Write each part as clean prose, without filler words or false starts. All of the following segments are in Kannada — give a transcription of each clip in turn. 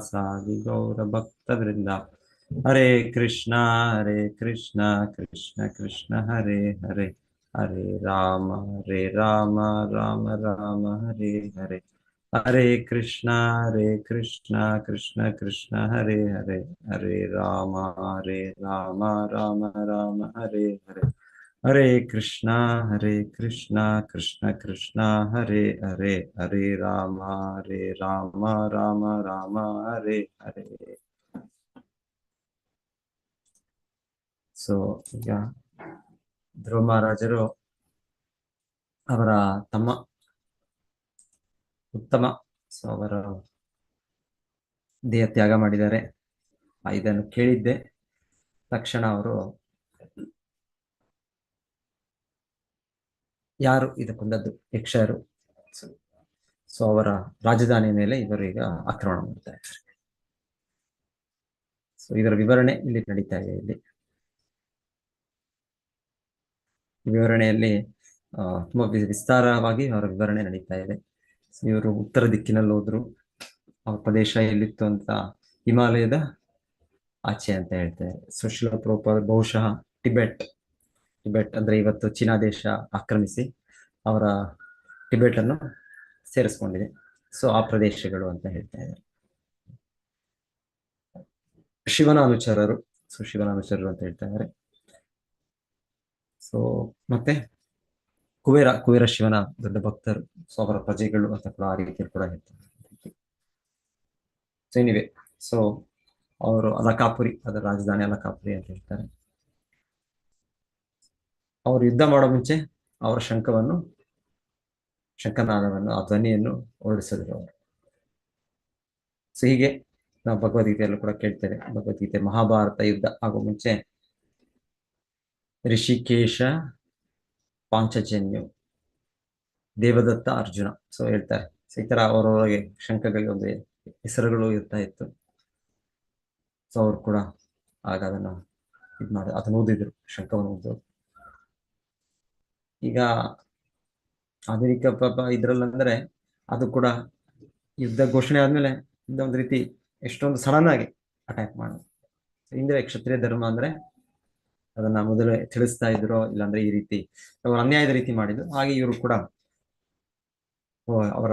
साधि गौर भक्त वृंदा। हरे कृष्णा कृष्ण कृष्ण हरे हरे, हरे राम राम राम हरे हरे। हरे कृष्णा कृष्ण कृष्ण हरे हरे, हरे राम राम राम हरे हरे। हरे कृष्णा कृष्ण कृष्ण हरे हरे, हरे राम राम राम हरे हरे। ಸೊ ಈಗ ಧ್ರುವ ಮಹಾರಾಜರು ಅವರ ತಮ್ಮ ಉತ್ತಮ, ಸೊ ಅವರ ದೇಹ ತ್ಯಾಗ ಮಾಡಿದ್ದಾರೆ. ಇದನ್ನು ಕೇಳಿದ್ದೆ ತಕ್ಷಣ ಅವರು, ಯಾರು ಇದಕ್ಕೊಂದದ್ದು ಯಕ್ಷರು, ಸೊ ಅವರ ರಾಜಧಾನಿ ಮೇಲೆ ಇವರು ಈಗ ಆಕ್ರಮಣ ಮಾಡ್ತಾ ಇದ್ದಾರೆ. ಸೊ ಇದರ ವಿವರಣೆ ಇಲ್ಲಿ ನಡೀತಾ ಇದೆ. ಇಲ್ಲಿ ವಿವರಣೆಯಲ್ಲಿ ತುಂಬಾ ವಿಸ್ತಾರವಾಗಿ ಅವರ ವಿವರಣೆ ನಡೀತಾ ಇದೆ. ಇವರು ಉತ್ತರ ದಿಕ್ಕಿನಲ್ಲಿ ಹೋದ್ರು. ಅವ್ರ ಪ್ರದೇಶ ಎಲ್ಲಿತ್ತು ಅಂತ ಹಿಮಾಲಯದ ಆಚೆ ಅಂತ ಹೇಳ್ತಾರೆ. ಸುಶೀಲ ಪ್ರೋಪರ್ ಬಹುಶಃ ಟಿಬೆಟ್ ಅಂದ್ರೆ ಇವತ್ತು ಚೀನಾ ದೇಶ ಆಕ್ರಮಿಸಿ ಅವರ ಟಿಬೆಟ್ ಅನ್ನು ಸೇರಿಸ್ಕೊಂಡಿದೆ. ಸೊ ಆ ಪ್ರದೇಶಗಳು ಅಂತ ಹೇಳ್ತಾ ಇದ್ದಾರೆ. ಶಿವನ ಅನುಚರರು, ಶಿವನ ಅನುಚರರು ಅಂತ ಹೇಳ್ತಾ ಇದ್ದಾರೆ. ಸೊ ಮತ್ತೆ ಕುಬೇರ ಶಿವನ ದೊಡ್ಡ ಭಕ್ತರು, ಸೊ ಅವರ ಪ್ರಜೆಗಳು ಅಂತ ಕೂಡ ಆ ರೀತಿಯಲ್ಲಿ ಕೂಡ ಹೇಳ್ತಾರೆ. ಸೊ ಏನಿವೆ, ಸೊ ಅವರು ಅಲಕಾಪುರಿ, ಅದರ ರಾಜಧಾನಿ ಅಲಕಾಪುರಿ ಅಂತ ಹೇಳ್ತಾರೆ. ಅವರು ಯುದ್ಧ ಮಾಡೋ ಮುಂಚೆ ಅವರ ಶಂಖನಾದವನ್ನು, ಆ ಧ್ವನಿಯನ್ನು ಹೊರಡಿಸಿದ್ರು ಅವರು. ಸೊ ಹೀಗೆ ನಾವು ಭಗವದ್ಗೀತೆಯಲ್ಲೂ ಕೂಡ ಕೇಳ್ತೇವೆ. ಭಗವದ್ಗೀತೆ ಮಹಾಭಾರತ ಯುದ್ಧ ಆಗೋ ಮುಂಚೆ ಋಷಿಕೇಶ, ಪಾಂಚಜನ್ಯು, ದೇವದತ್ತ, ಅರ್ಜುನ, ಸೊ ಹೇಳ್ತಾರೆ. ಸೊ ಈ ತರ ಅವರೊಳಗೆ ಶಂಖಗಳಿಗೆ ಒಂದು ಹೆಸರುಗಳು ಇರ್ತಾ ಇತ್ತು. ಸೊ ಅವ್ರು ಕೂಡ ಆಗ ಅದನ್ನ ಅದನ್ನು ಓದಿದ್ರು, ಶಂಖವನ್ನು ಓದಿದ್ರು. ಈಗ ಆಧುನಿಕ ಇದ್ರಲ್ಲಂದ್ರೆ ಅದು ಕೂಡ ಯುದ್ಧ ಘೋಷಣೆ ಆದ್ಮೇಲೆ ಒಂದು ರೀತಿ ಎಷ್ಟೊಂದು ಸಡನ್ ಆಗಿ ಅಟ್ಯಾಕ್ ಮಾಡೋದು. ಹಿಂದೆ ಕ್ಷತ್ರಿಯ ಧರ್ಮ ಅಂದ್ರೆ ಅದನ್ನ ಮೊದಲೇ ತಿಳಿಸ್ತಾ ಇದ್ರು, ಇಲ್ಲಾಂದ್ರೆ ಈ ರೀತಿ ಅವರು ಅನ್ಯಾಯದ ರೀತಿ ಮಾಡಿದ್ರು. ಹಾಗೆ ಇವರು ಕೂಡ ಅವರ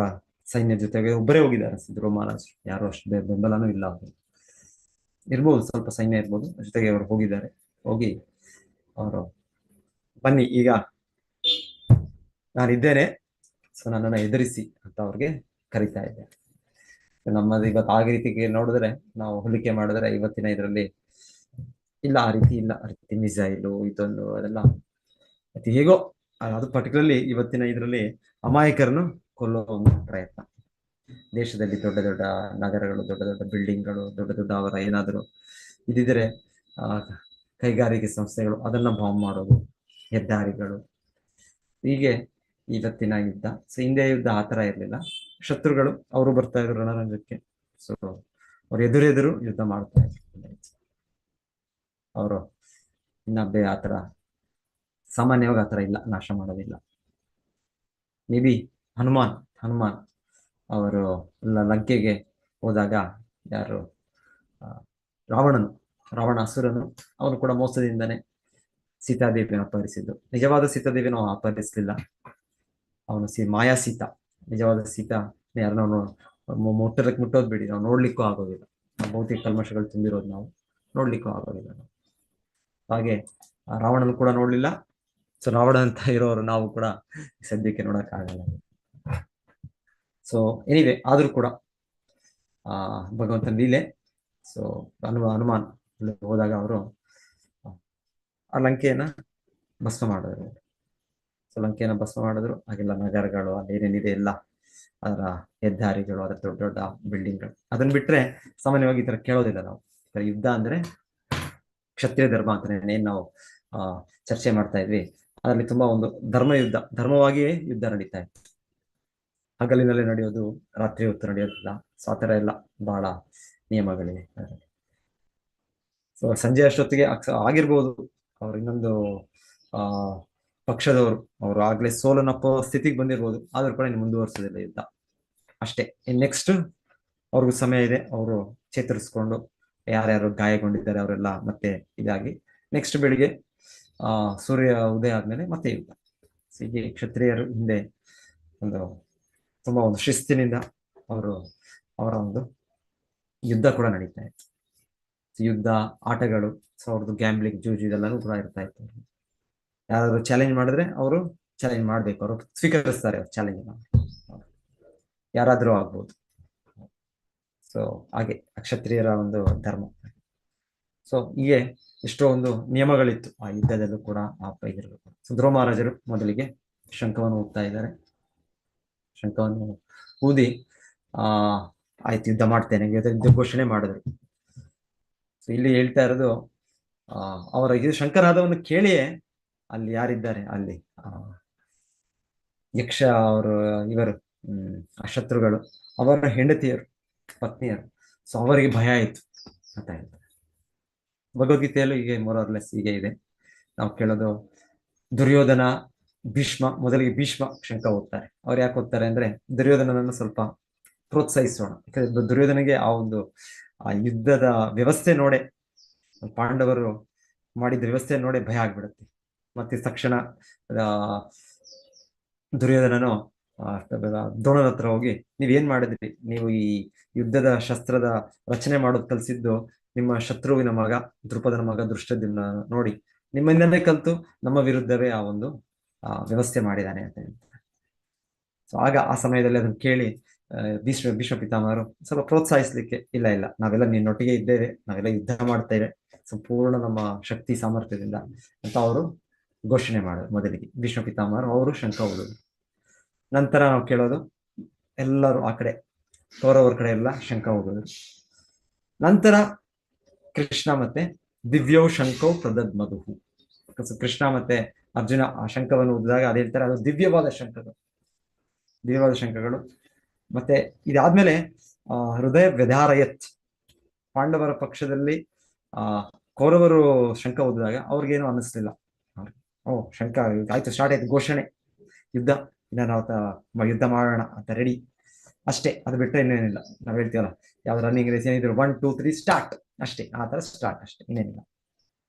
ಸೈನ್ಯ ಜೊತೆಗೆ ಒಬ್ಬರೇ ಹೋಗಿದ್ದಾರೆ. ಧ್ರುವ ಮಹಾರಾಜ್ ಯಾರು ಅಷ್ಟು ಬೆಂಬಲನೂ ಇಲ್ಲ. ಅವರು ಇರ್ಬೋದು, ಸ್ವಲ್ಪ ಸೈನ್ಯ ಇರ್ಬೋದು, ಜೊತೆಗೆ ಅವರು ಹೋಗಿದ್ದಾರೆ. ಹೋಗಿ ಅವರು ಬನ್ನಿ ಈಗ ನಾನಿದ್ದೇನೆ, ಸೊ ನನ್ನನ್ನು ಎದುರಿಸಿ ಅಂತ ಅವ್ರಿಗೆ ಕರಿತಾ ಇದ್ದಾರೆ. ನಮ್ಮದು ಇವತ್ತು ಆ ರೀತಿಗೆ ನೋಡಿದ್ರೆ, ನಾವು ಹೋಲಿಕೆ ಮಾಡಿದ್ರೆ ಇವತ್ತಿನ ಇದರಲ್ಲಿ ಇಲ್ಲ, ಆ ರೀತಿ ಇಲ್ಲ. ಆ ರೀತಿ ಮಿಸೈಲು ಇದೊಂದು ಅದೆಲ್ಲ ಮತ್ತೆ ಹೇಗೋ ಅದು ಪರ್ಟಿಕ್ಯುಲರ್ಲಿ ಇವತ್ತಿನ ಇದರಲ್ಲಿ ಅಮಾಯಕರನ್ನು ಕೊಲ್ಲೋ ಒಂದು ಪ್ರಯತ್ನ. ದೇಶದಲ್ಲಿ ದೊಡ್ಡ ದೊಡ್ಡ ನಗರಗಳು, ದೊಡ್ಡ ದೊಡ್ಡ ಬಿಲ್ಡಿಂಗ್ಗಳು, ದೊಡ್ಡ ದೊಡ್ಡ ಅವರ ಏನಾದರೂ ಇದಿದ್ರೆ ಕೈಗಾರಿಕೆ ಸಂಸ್ಥೆಗಳು, ಅದನ್ನ ಬಾಂಬ್ ಮಾಡೋದು, ಹೆದ್ದಾರಿಗಳು, ಹೀಗೆ ಇವತ್ತಿನ ಯುದ್ಧ. ಸೊ ಹಿಂದೆ ಯುದ್ಧ ಆ ತರ ಇರಲಿಲ್ಲ. ಶತ್ರುಗಳು ಅವರು ಬರ್ತಾ ಇದ್ರು ರಣರಂಗಕ್ಕೆ, ಸೊ ಅವ್ರು ಎದುರೆದುರು ಯುದ್ಧ ಮಾಡ್ತಾ ಇದ್ರು. ಅವರು ಇನ್ನೊಬ್ಬೆ ಆತರ ಸಾಮಾನ್ಯವಾಗಿ ಆತರ ಇಲ್ಲ, ನಾಶ ಮಾಡೋದಿಲ್ಲ. ಮೇ ಬಿ ಹನುಮಾನ್ ಅವರು ಲಂಕೆಗೆ ಹೋದಾಗ ಯಾರು ರಾವಣಾಸುರನು, ಅವನು ಕೂಡ ಮೋಸದಿಂದನೇ ಸೀತಾದೇವಿಯನ್ನು ಅಪಹರಿಸಿದ್ದು. ನಿಜವಾದ ಸೀತಾದೇವಿಯನ್ನು ಅಪಹರಿಸಲಿಲ್ಲ, ಅವನು ಮಾಯಾ ಸೀತಾ. ನಿಜವಾದ ಸೀತಾ ಯಾರನ್ನ ಮುಟ್ಟೋದ್ ಬಿಡಿ, ನಾವು ನೋಡ್ಲಿಕ್ಕೂ ಆಗೋದಿಲ್ಲ. ಭೌತಿಕ ಕಲ್ಮಶಗಳು ತುಂಬಿರೋದು ನಾವು ನೋಡ್ಲಿಕ್ಕೂ ಆಗೋದಿಲ್ಲ. ಹಾಗೆ ರಾವಣನು ಕೂಡ ನೋಡ್ಲಿಲ್ಲ. ಸೊ ರಾವಣ ಅಂತ ಇರೋರು ನಾವು ಕೂಡ ಸದ್ಯಕ್ಕೆ ನೋಡಕ್ ಆಗಲ್ಲ. ಸೊ ಎನಿವೆ, ಆದ್ರೂ ಕೂಡ ಭಗವಂತನ ಲೀಲೆ. ಸೊ ಹನುಮಾನ್ ಹೋದಾಗ ಅವರು ಆ ಲಂಕೆಯನ್ನ ಭಸ್ಮ ಮಾಡಿದ್ರು. ಸೊ ಲಂಕೆಯನ್ನ ಭಸ್ಮ ಮಾಡಿದ್ರು. ಹಾಗೆಲ್ಲ ನಗರಗಳು, ಅಲ್ಲೇನೇನಿದೆ ಎಲ್ಲ, ಅದರ ಹೆದ್ದಾರಿಗಳು, ಅದರ ದೊಡ್ಡ ದೊಡ್ಡ ಬಿಲ್ಡಿಂಗ್ಗಳು, ಅದನ್ನ ಬಿಟ್ರೆ ಸಾಮಾನ್ಯವಾಗಿ ಈ ತರ ಕೇಳೋದಿಲ್ಲ ನಾವು. ಯುದ್ಧ ಅಂದ್ರೆ ಕ್ಷತ್ರಿಯ ಧರ್ಮ ಅಂತ ಏನ್ ನಾವು ಚರ್ಚೆ ಮಾಡ್ತಾ ಇದ್ವಿ, ಅದರಲ್ಲಿ ತುಂಬಾ ಒಂದು ಧರ್ಮವಾಗಿಯೇ ಯುದ್ಧ ನಡೀತಾ ಇತ್ತು. ಹಗಲಿನಲ್ಲಿ ನಡೆಯೋದು, ರಾತ್ರಿ ಹೊತ್ತು ನಡೆಯೋದಿಲ್ಲ. ಸೊ ಆತರ ಎಲ್ಲ ಬಹಳ ನಿಯಮಗಳಿವೆ. ಸೊ ಸಂಜೆ ಅಷ್ಟೊತ್ತಿಗೆ ಆಗಿರ್ಬೋದು ಅವ್ರು ಇನ್ನೊಂದು ಪಕ್ಷದವರು, ಅವರು ಆಗ್ಲೇ ಸೋಲನ್ನಪ್ಪೋ ಸ್ಥಿತಿಗೆ ಬಂದಿರ್ಬೋದು, ಆದ್ರೂ ಕೂಡ ಇನ್ನು ಮುಂದುವರ್ಸೋದಿಲ್ಲ ಯುದ್ಧ ಅಷ್ಟೇ. ನೆಕ್ಸ್ಟ್ ಅವ್ರಿಗೂ ಸಮಯ ಇದೆ, ಅವರು ಚೇತರಿಸ್ಕೊಂಡು ಯಾರ್ಯಾರು ಗಾಯಗೊಂಡಿದ್ದಾರೆ ಅವರೆಲ್ಲ ಮತ್ತೆ ಇದಾಗಿ ನೆಕ್ಸ್ಟ್ ಬೆಳಿಗ್ಗೆ ಸೂರ್ಯ ಉದಯ ಆದ್ಮೇಲೆ ಮತ್ತೆ ಯುದ್ಧ. ಹೀಗೆ ಕ್ಷತ್ರಿಯರು ಹಿಂದೆ ಒಂದು ತುಂಬಾ ಒಂದು ಶಿಸ್ತಿನಿಂದ ಅವರು ಅವರ ಒಂದು ಯುದ್ಧ ಕೂಡ ನಡೀತಾ ಇತ್ತು. ಯುದ್ಧ, ಆಟಗಳು, ಸೊ ಅವ್ರದ್ದು ಗ್ಯಾಂಬ್ಲಿಂಗ್, ಜೂಜು ಇದೆಲ್ಲನೂ ಕೂಡ ಇರ್ತಾ ಇತ್ತು. ಯಾರಾದ್ರು ಚಾಲೆಂಜ್ ಮಾಡಿದ್ರೆ ಅವರು ಚಾಲೆಂಜ್ ಮಾಡ್ಬೇಕು, ಅವರು ಸ್ವೀಕರಿಸ್ತಾರೆ ಅವ್ರು ಚಾಲೆಂಜ್ ಯಾರಾದ್ರೂ ಆಗ್ಬೋದು. ಸೊ ಹಾಗೆ ಕ್ಷತ್ರಿಯರ ಒಂದು ಧರ್ಮ. ಸೊ ಹೀಗೆ ಎಷ್ಟೋ ಒಂದು ನಿಯಮಗಳಿತ್ತು ಆ ಯುದ್ಧದಲ್ಲೂ ಕೂಡ ಆ ಇದಿರಬೇಕು. ಸೊ ಧ್ರುವ ಮಹಾರಾಜರು ಮೊದಲಿಗೆ ಶಂಖವನ್ನು ಊದ್ತಾ ಇದ್ದಾರೆ. ಶಂಖವನ್ನು ಊದಿ ಆಯ್ತು ಯುದ್ಧ ಮಾಡ್ತೇನೆ ಯುದ್ಧ ಘೋಷಣೆ ಮಾಡಿದ್ರು. ಸೊ ಇಲ್ಲಿ ಹೇಳ್ತಾ ಇರೋದು ಅವರ ಇದು ಶಂಖನಾದವನ್ನು ಕೇಳಿಯೇ ಅಲ್ಲಿ ಯಾರಿದ್ದಾರೆ ಅಲ್ಲಿ ಯಕ್ಷ ಅವರು ಇವರು ಶತ್ರುಗಳು ಅವರ ಹೆಂಡತಿಯರು, ಪತ್ನಿಯರು, ಸೊ ಅವರಿಗೆ ಭಯ ಆಯಿತು ಅಂತ ಹೇಳ್ತಾರೆ. ಭಗವದ್ಗೀತೆಯಲ್ಲೂ ಹೀಗೆ ಮೊರರ್ಲೆಸ್ ಹೀಗೆ ಇದೆ. ನಾವು ಕೇಳೋದು ದುರ್ಯೋಧನ, ಭೀಷ್ಮ, ಮೊದಲಿಗೆ ಭೀಷ್ಮ ಶಂಖ ಓದ್ತಾರೆ. ಅವ್ರು ಯಾಕೆ ಓದ್ತಾರೆ ಅಂದ್ರೆ ದುರ್ಯೋಧನನನ್ನು ಸ್ವಲ್ಪ ಪ್ರೋತ್ಸಾಹಿಸೋಣ. ಯಾಕಂದ್ರೆ ದುರ್ಯೋಧನಿಗೆ ಆ ಒಂದು ಆ ಯುದ್ಧದ ವ್ಯವಸ್ಥೆ ನೋಡೆ, ಪಾಂಡವರು ಮಾಡಿದ ವ್ಯವಸ್ಥೆ ನೋಡೆ ಭಯ ಆಗ್ಬಿಡುತ್ತೆ. ಮತ್ತೆ ತಕ್ಷಣ ದುರ್ಯೋಧನನು ದ್ರೋಣನ ಹತ್ರ ಹೋಗಿ ನೀವೇನ್ ಮಾಡಿದ್ರಿ, ನೀವು ಈ ಯುದ್ಧದ ಶಸ್ತ್ರದ ರಚನೆ ಮಾಡೋದು ಕಲಿಸಿದ್ದು ನಿಮ್ಮ ಶತ್ರುವಿನ ಮಗ ದ್ರುಪದನ ಮಗ ದೃಷ್ಟದ್ಯುಮ್ನ ನೋಡಿ ನಿಮ್ಮಿಂದನೇ ಕಲಿತು ನಮ್ಮ ವಿರುದ್ಧವೇ ಆ ಒಂದು ವ್ಯವಸ್ಥೆ ಮಾಡಿದ್ದಾನೆ ಅಂತ ಹೇಳ್ತಾರೆ. ಸೊ ಆಗ ಆ ಸಮಯದಲ್ಲಿ ಅದನ್ನು ಕೇಳಿ ಭೀಷ್ಮ ಪಿತಾಮಹರು ಸ್ವಲ್ಪ ಪ್ರೋತ್ಸಾಹಿಸ್ಲಿಕ್ಕೆ, ಇಲ್ಲ ಇಲ್ಲ ನಾವೆಲ್ಲ ನಿನ್ನೊಟ್ಟಿಗೆ ಇದ್ದೇವೆ, ನಾವೆಲ್ಲ ಯುದ್ಧ ಮಾಡ್ತೇವೆ ಸಂಪೂರ್ಣ ನಮ್ಮ ಶಕ್ತಿ ಸಾಮರ್ಥ್ಯದಿಂದ ಅಂತ ಅವರು ಘೋಷಣೆ ಮಾಡೋದು. ಮೊದಲಿಗೆ ಭೀಷ್ಮ ಪಿತಾಮಹರು ಅವರು ಶಂಖ ಊದೋದು. ನಂತರ ನಾವು ಕೇಳೋದು ಎಲ್ಲರೂ ಆ ಕಡೆ ಕೌರವರ ಕಡೆ ಎಲ್ಲ ಶಂಖ ಊದೋದು. ನಂತರ ಕೃಷ್ಣ ಮತ್ತೆ ದಿವ್ಯೌ ಶಂಖೌ ಪ್ರದದ್ಮಧುಃ. ಕೃಷ್ಣ ಮತ್ತೆ ಅರ್ಜುನ ಆ ಶಂಖವನ್ನು ಊದಿದಾಗ ಅದೇ ಹೇಳ್ತಾರೆ ಅದು ದಿವ್ಯವಾದ ಶಂಖಗಳು. ಮತ್ತೆ ಇದಾದ್ಮೇಲೆ ಹೃದಯ ವ್ಯಧಾರಯತ್, ಪಾಂಡವರ ಪಕ್ಷದಲ್ಲಿ ಕೌರವರು ಶಂಖ ಊದಿದಾಗ ಅವ್ರಿಗೇನು ಅನ್ನಿಸ್ಲಿಲ್ಲ. ಶಂಖ ಆಯ್ತು, ಸ್ಟಾರ್ಟ್ ಆಯ್ತು ಘೋಷಣೆ, ಯುದ್ಧ, ಇನ್ನ ನಾವು ಯುದ್ಧ ಮಾಡೋಣ ಅಂತ ರೆಡಿ ಅಷ್ಟೇ. ಅದು ಬಿಟ್ಟರೆ ಇನ್ನೇನಿಲ್ಲ. ನಾವ್ ಹೇಳ್ತೀವಲ್ಲ ಯಾವ್ದು ರನ್ನಿಂಗ್ ರೇಸ್ ಏನಿದ್ರು 1 2 3 ಸ್ಟಾರ್ಟ್ ಅಷ್ಟೇ, ಆ ತರ ಸ್ಟಾರ್ಟ್ ಅಷ್ಟೇ, ಇನ್ನೇನಿಲ್ಲ.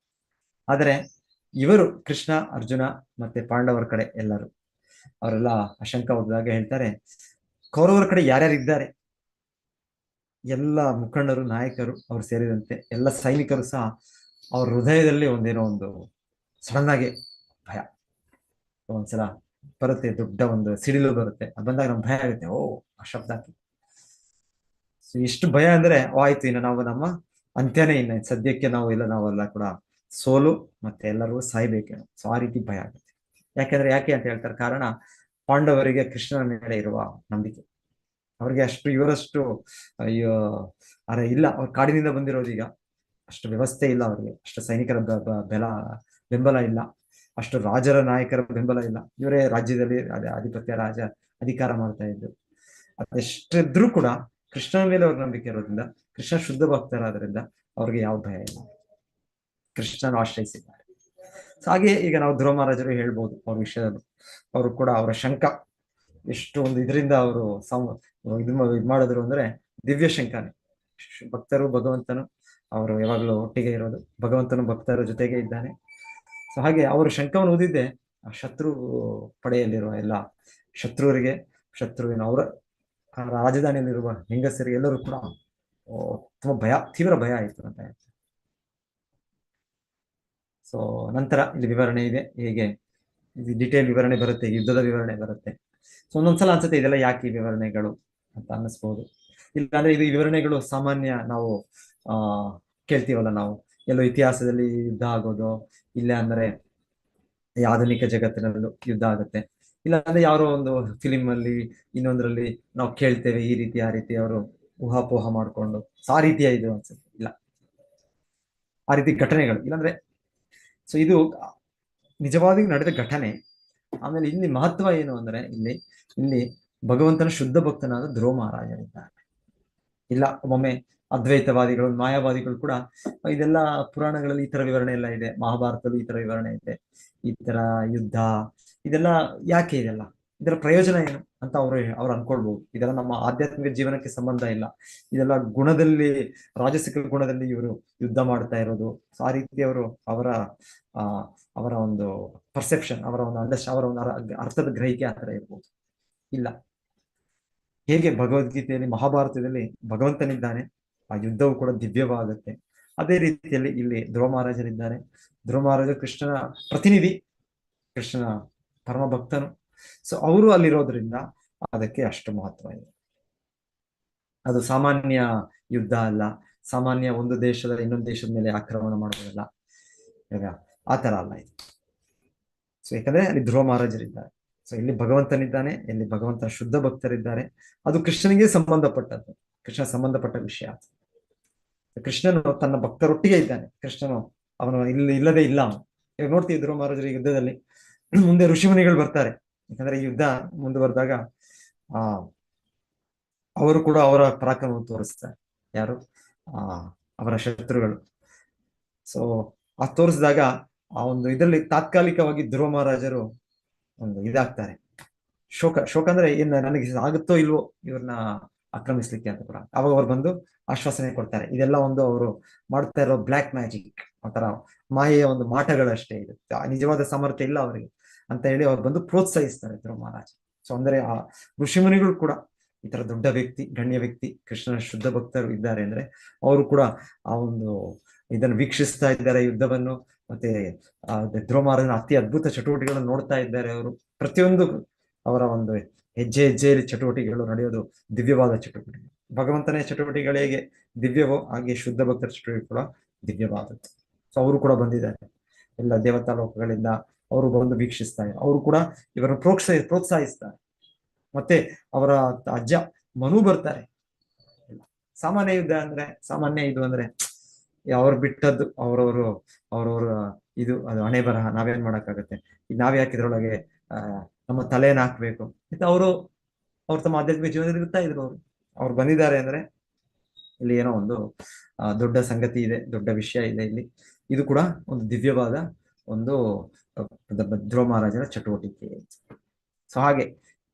ಆದರೆ ಇವರು ಕೃಷ್ಣ, ಅರ್ಜುನ ಮತ್ತೆ ಪಾಂಡವರ ಕಡೆ ಎಲ್ಲರೂ ಅವರೆಲ್ಲ ಶಂಖ ಊದಿದಾಗ ಹೇಳ್ತಾರೆ ಕೌರವರ ಕಡೆ ಯಾರ್ಯಾರು ಇದ್ದಾರೆ ಎಲ್ಲ ಮುಖಂಡರು, ನಾಯಕರು ಅವ್ರು ಸೇರಿದಂತೆ ಎಲ್ಲ ಸೈನಿಕರು ಸಹ ಅವ್ರ ಹೃದಯದಲ್ಲಿ ಒಂದೇನೋ ಒಂದು ಸಡನ್ ಆಗಿ ಭಯ ಒಂದ್ಸಲ ಬರುತ್ತೆ, ದೊಡ್ಡ ಒಂದು ಸಿಡಿಲು ಬರುತ್ತೆ. ಅದು ಬಂದಾಗ ನಮ್ಗೆ ಭಯ ಆಗುತ್ತೆ, ಆ ಶಬ್ದ ಹಾಕಿ. ಸೊ ಎಷ್ಟು ಭಯ ಅಂದ್ರೆ ಆಯ್ತು ಇನ್ನು ನಾವು ನಮ್ಮ ಅಂತ್ಯನೇ, ಇನ್ನು ಸದ್ಯಕ್ಕೆ ನಾವೆಲ್ಲ ಕೂಡ ಸೋಲು ಮತ್ತೆ ಎಲ್ಲರೂ ಸಾಯ್ಬೇಕೇನೋ. ಸೊ ಆ ರೀತಿ ಭಯ ಆಗುತ್ತೆ. ಯಾಕೆ ಅಂತ ಹೇಳ್ತಾರೆ, ಕಾರಣ ಪಾಂಡವರಿಗೆ ಕೃಷ್ಣನ ಮೇಲೆ ಇರುವ ನಂಬಿಕೆ. ಅವ್ರಿಗೆ ಇವರಷ್ಟು ಅಯ್ಯೋ ಇಲ್ಲ, ಅವ್ರ ಕಾಡಿನಿಂದ ಬಂದಿರೋದು, ಈಗ ಅಷ್ಟು ವ್ಯವಸ್ಥೆ ಇಲ್ಲ ಅವ್ರಿಗೆ, ಅಷ್ಟು ಸೈನಿಕರ ಬೆಂಬಲ ಇಲ್ಲ, ಅಷ್ಟು ರಾಜರ ನಾಯಕರ ಬೆಂಬಲ ಇಲ್ಲ. ಇವರೇ ರಾಜ್ಯದಲ್ಲಿ ಆಧಿಪತ್ಯ ಅಧಿಕಾರ ಮಾಡ್ತಾ ಇದ್ರು. ಅದೆಷ್ಟಿದ್ರೂ ಕೂಡ ಕೃಷ್ಣನ ಮೇಲೆ ಅವ್ರ ನಂಬಿಕೆ ಇರೋದ್ರಿಂದ, ಕೃಷ್ಣ ಶುದ್ಧ ಭಕ್ತರಾದ್ರಿಂದ ಅವ್ರಿಗೆ ಯಾವ ಭಯ ಇಲ್ಲ, ಕೃಷ್ಣನ ಆಶ್ರಯಿಸಿದ್ದಾರೆ. ಸೊ ಹಾಗೆ ಈಗ ನಾವು ಧ್ರುವ ಮಹಾರಾಜರು ಹೇಳ್ಬೋದು ಅವ್ರ ವಿಷಯದಲ್ಲಿ. ಅವರು ಕೂಡ ಅವರ ಶಂಖ ಎಷ್ಟು ಒಂದು ಇದರಿಂದ ಅವರು ಇದು ಮಾಡಿದ್ರು ಅಂದ್ರೆ ದಿವ್ಯ ಶಂಖನೇ. ಭಕ್ತರು ಭಗವಂತನು ಅವರು ಯಾವಾಗಲೂ ಒಟ್ಟಿಗೆ ಇರೋದು, ಭಗವಂತನು ಭಕ್ತರ ಜೊತೆಗೆ ಇದ್ದಾನೆ. ಸೊ ಹಾಗೆ ಅವರು ಶಂಖವನ್ನು ಊದಿದ್ದೆ ಆ ಶತ್ರು ಪಡೆಯಲ್ಲಿರುವ ಎಲ್ಲ ಶತ್ರುವಿನ ಅವರ ರಾಜಧಾನಿಯಲ್ಲಿರುವ ಹೆಂಗಸರಿಗೆ ಎಲ್ಲರೂ ಕೂಡ ತುಂಬಾ ತೀವ್ರ ಭಯ ಆಯಿತು ಅಂತ ಹೇಳ್ತಾರೆ. ಸೊ ನಂತರ ಇಲ್ಲಿ ವಿವರಣೆ ಇದೆ, ಹೇಗೆ ಡಿಟೇಲ್ ವಿವರಣೆ ಬರುತ್ತೆ, ಯುದ್ಧದ ವಿವರಣೆ ಬರುತ್ತೆ. ಸೊ ಒಂದೊಂದ್ಸಲ ಅನ್ಸುತ್ತೆ ಇದೆಲ್ಲ ಯಾಕೆ ಈ ವಿವರಣೆಗಳು ಅಂತ ಅನ್ನಿಸ್ಬೋದು. ಇಲ್ಲಾಂದ್ರೆ ಇದು ವಿವರಣೆಗಳು ಸಾಮಾನ್ಯ ನಾವು ಕೇಳ್ತೀವಲ್ಲ, ನಾವು ಎಲ್ಲೋ ಇತಿಹಾಸದಲ್ಲಿ ಯುದ್ಧ ಆಗೋದು, ಇಲ್ಲ ಅಂದ್ರೆ ಆಧುನಿಕ ಜಗತ್ತಿನಲ್ಲೂ ಯುದ್ಧ ಆಗುತ್ತೆ, ಇಲ್ಲ ಅಂದ್ರೆ ಯಾರೋ ಒಂದು ಫಿಲಿಂ ಅಲ್ಲಿ ಇನ್ನೊಂದ್ರಲ್ಲಿ ನಾವು ಕೇಳ್ತೇವೆ ಈ ರೀತಿ ಆ ರೀತಿ ಅವರು ಊಹಾಪೋಹ ಮಾಡ್ಕೊಂಡು ಆ ರೀತಿಯ ಇದು ಅನ್ಸುತ್ತೆ. ಇಲ್ಲ, ಆ ರೀತಿ ಘಟನೆಗಳು ಇಲ್ಲಾಂದ್ರೆ, ಸೊ ಇದು ನಿಜವಾಗಿ ನಡೆದ ಘಟನೆ. ಆಮೇಲೆ ಇಲ್ಲಿ ಮಹತ್ವ ಏನು ಅಂದ್ರೆ ಇಲ್ಲಿ ಭಗವಂತನ ಶುದ್ಧ ಭಕ್ತನಾದ ಧ್ರುವ ಮಹಾರಾಜರಿದ್ದಾರೆ. ಇಲ್ಲ ಒಮ್ಮೊಮ್ಮೆ ಅದ್ವೈತವಾದಿಗಳು, ಮಾಯಾವಾದಿಗಳು ಕೂಡ ಇದೆಲ್ಲ ಪುರಾಣಗಳಲ್ಲಿ ಈ ತರ ವಿವರಣೆ ಎಲ್ಲ ಇದೆ, ಮಹಾಭಾರತದಲ್ಲಿ ಈ ತರ ವಿವರಣೆ ಇದೆ, ಈ ತರ ಯುದ್ಧ ಇದೆಲ್ಲ ಯಾಕೆ ಇದೆಲ್ಲ ಇದರ ಪ್ರಯೋಜನ ಏನು ಅಂತ ಅವ್ರು ಅನ್ಕೊಳ್ಬಹುದು. ಇದೆಲ್ಲ ನಮ್ಮ ಆಧ್ಯಾತ್ಮಿಕ ಜೀವನಕ್ಕೆ ಸಂಬಂಧ ಇಲ್ಲ, ಇದೆಲ್ಲ ಗುಣದಲ್ಲಿ, ರಾಜಸಿಕ ಗುಣದಲ್ಲಿ ಇವರು ಯುದ್ಧ ಮಾಡ್ತಾ ಇರೋದು. ಸೊ ಆ ರೀತಿ ಅವರು ಅವರ ಆ ಅವರ ಒಂದು ಪರ್ಸೆಪ್ಷನ್, ಅವರ ಒಂದು ಅವರ ಒಂದು ಅರ್ಥದ ಗ್ರಹಿಕೆ ಆ ಥರ ಇರ್ಬೋದು. ಇಲ್ಲ, ಹೇಗೆ ಭಗವದ್ಗೀತೆಯಲ್ಲಿ, ಮಹಾಭಾರತದಲ್ಲಿ ಭಗವಂತನಿದ್ದಾನೆ, ಆ ಯುದ್ಧವು ಕೂಡ ದಿವ್ಯವಾಗುತ್ತೆ. ಅದೇ ರೀತಿಯಲ್ಲಿ ಇಲ್ಲಿ ಧ್ರುವ ಮಹಾರಾಜರಿದ್ದಾರೆ. ಧ್ರುವ ಮಹಾರಾಜ ಕೃಷ್ಣನ ಪ್ರತಿನಿಧಿ, ಕೃಷ್ಣನ ಪರಮ ಭಕ್ತನು. ಸೊ ಅವರು ಅಲ್ಲಿರೋದ್ರಿಂದ ಅದಕ್ಕೆ ಅಷ್ಟು ಮಹತ್ವ ಇದೆ. ಅದು ಸಾಮಾನ್ಯ ಯುದ್ಧ ಅಲ್ಲ, ಸಾಮಾನ್ಯ ಒಂದು ದೇಶದ ಇನ್ನೊಂದು ದೇಶದ ಮೇಲೆ ಆಕ್ರಮಣ ಮಾಡೋದಲ್ಲ, ಆ ತರ ಅಲ್ಲ ಇದು. ಸೊ ಯಾಕಂದ್ರೆ ಅಲ್ಲಿ ಧ್ರುವ ಮಹಾರಾಜರಿದ್ದಾರೆ. ಸೊ ಇಲ್ಲಿ ಭಗವಂತನಿದ್ದಾನೆ, ಇಲ್ಲಿ ಭಗವಂತನ ಶುದ್ಧ ಭಕ್ತರಿದ್ದಾರೆ. ಅದು ಕೃಷ್ಣನಿಗೆ ಸಂಬಂಧಪಟ್ಟದ್ದು, ಕೃಷ್ಣ ಸಂಬಂಧಪಟ್ಟ ವಿಷಯ. ಕೃಷ್ಣನು ತನ್ನ ಭಕ್ತರೊಟ್ಟಿಗೆ ಇದ್ದಾನೆ. ಕೃಷ್ಣನು ಅವನು ಇಲ್ಲದೆ ಇಲ್ಲ. ಇವಾಗ ನೋಡ್ತೀವಿ ಧ್ರುವ ಮಹಾರಾಜರ ಯುದ್ಧದಲ್ಲಿ ಮುಂದೆ ಋಷಿಮುನಿಗಳು ಬರ್ತಾರೆ. ಯಾಕಂದ್ರೆ ಈ ಯುದ್ಧ ಮುಂದುವರೆದಾಗ ಅವರು ಕೂಡ ಅವರ ಪರಾಕ್ರಮ ತೋರಿಸ್ತಾರೆ. ಯಾರು? ಅವರ ಶತ್ರುಗಳು. ಸೊ ಆ ತೋರಿಸಿದಾಗ ಆ ಒಂದು ಇದರಲ್ಲಿ ತಾತ್ಕಾಲಿಕವಾಗಿ ಧ್ರುವ ಮಹಾರಾಜರು ಒಂದು ಇದಾಗ್ತಾರೆ, ಶೋಕ ಅಂದ್ರೆ ಏನ್ ನನಗೆ ಆಗುತ್ತೋ ಇಲ್ವೋ ಇವ್ರನ್ನ ಆಕ್ರಮಿಸ್ಲಿಕ್ಕೆ ಅಂತ ಕೂಡ. ಅವಾಗ ಅವ್ರು ಬಂದು ಆಶ್ವಾಸನೆ ಕೊಡ್ತಾರೆ. ಇದೆಲ್ಲ ಒಂದು ಅವರು ಮಾಡ್ತಾ ಇರೋ ಬ್ಲ್ಯಾಕ್ ಮ್ಯಾಜಿಕ್, ಒಂಥರ ಮಾಯೆಯ ಒಂದು ಮಾಟಗಳಷ್ಟೇ ಇರುತ್ತೆ, ನಿಜವಾದ ಸಾಮರ್ಥ್ಯ ಇಲ್ಲ ಅವರಿಗೆ ಅಂತ ಹೇಳಿ ಅವ್ರು ಬಂದು ಪ್ರೋತ್ಸಾಹಿಸ್ತಾರೆ ಧ್ರುವ ಮಹಾರಾಜ್. ಸೊ ಅಂದ್ರೆ ಆ ಋಷಿಮುನಿಗಳು ಕೂಡ ಈ ತರ ದೊಡ್ಡ ವ್ಯಕ್ತಿ, ಗಣ್ಯ ವ್ಯಕ್ತಿ, ಕೃಷ್ಣನ ಶುದ್ಧ ಭಕ್ತರು ಇದ್ದಾರೆ ಅಂದ್ರೆ ಅವರು ಕೂಡ ಆ ಒಂದು ಇದನ್ನು ವೀಕ್ಷಿಸ್ತಾ ಇದ್ದಾರೆ, ಯುದ್ಧವನ್ನು. ಮತ್ತೆ ಧ್ರುವ ಮಹಾರಾಜನ ಅತಿ ಅದ್ಭುತ ಚಟುವಟಿಕೆಗಳನ್ನು ನೋಡ್ತಾ ಇದ್ದಾರೆ ಅವರು. ಪ್ರತಿಯೊಂದು ಅವರ ಒಂದು ಹೆಜ್ಜೆ ಹೆಜ್ಜೆಯಲ್ಲಿ ಚಟುವಟಿಕೆಗಳು ನಡೆಯೋದು ದಿವ್ಯವಾದ ಚಟುವಟಿಕೆ. ಭಗವಂತನೇ ಚಟುವಟಿಕೆಗಳು ಹೇಗೆ ದಿವ್ಯವೋ ಹಾಗೆ ಶುದ್ಧ ಭಕ್ತರ ಚಟುವಟಿಕೆ ಕೂಡ ದಿವ್ಯವಾದದ್ದು. ಸೊ ಅವರು ಕೂಡ ಬಂದಿದ್ದಾರೆ ಎಲ್ಲ ದೇವತಾ ಲೋಕಗಳಿಂದ, ಅವರು ಬಂದು ವೀಕ್ಷಿಸ್ತಾರೆ. ಅವರು ಕೂಡ ಇವರನ್ನು ಪ್ರೋತ್ಸಾಹಿಸ್ತಾರೆ. ಮತ್ತೆ ಅವರ ಅಜ್ಜ ಮನು ಬರ್ತಾರೆ. ಸಾಮಾನ್ಯ ಯುದ್ಧ ಅಂದ್ರೆ, ಸಾಮಾನ್ಯ ಇದು ಅಂದ್ರೆ ಅವ್ರು ಬಿಟ್ಟದ್ದು ಅವ್ರವ್ರ ಇದು, ಅದು ಹಣೆ ಬರಹ, ನಾವೇನ್ ಮಾಡಕ್ಕಾಗತ್ತೆ, ಈಗ ನಾವ್ ಯಾಕಿದ್ರೊಳಗೆ ನಮ್ಮ ತಲೆನ ಹಾಕ್ಬೇಕು ಅಂತ ಅವ್ರು ತಮ್ಮ ಆಧ್ಯಾತ್ಮಿಕ ಜೀವನದಲ್ಲಿ ಇರ್ತಾ ಇದ್ರು. ಅವ್ರು ಬಂದಿದ್ದಾರೆ ಅಂದ್ರೆ ಇಲ್ಲಿ ಏನೋ ಒಂದು ದೊಡ್ಡ ಸಂಗತಿ ಇದೆ, ದೊಡ್ಡ ವಿಷಯ ಇದೆ ಇಲ್ಲಿ. ಇದು ಕೂಡ ಒಂದು ದಿವ್ಯವಾದ ಒಂದು ಧ್ರುವ ಮಹಾರಾಜರ ಚಟುವಟಿಕೆ. ಸೊ ಹಾಗೆ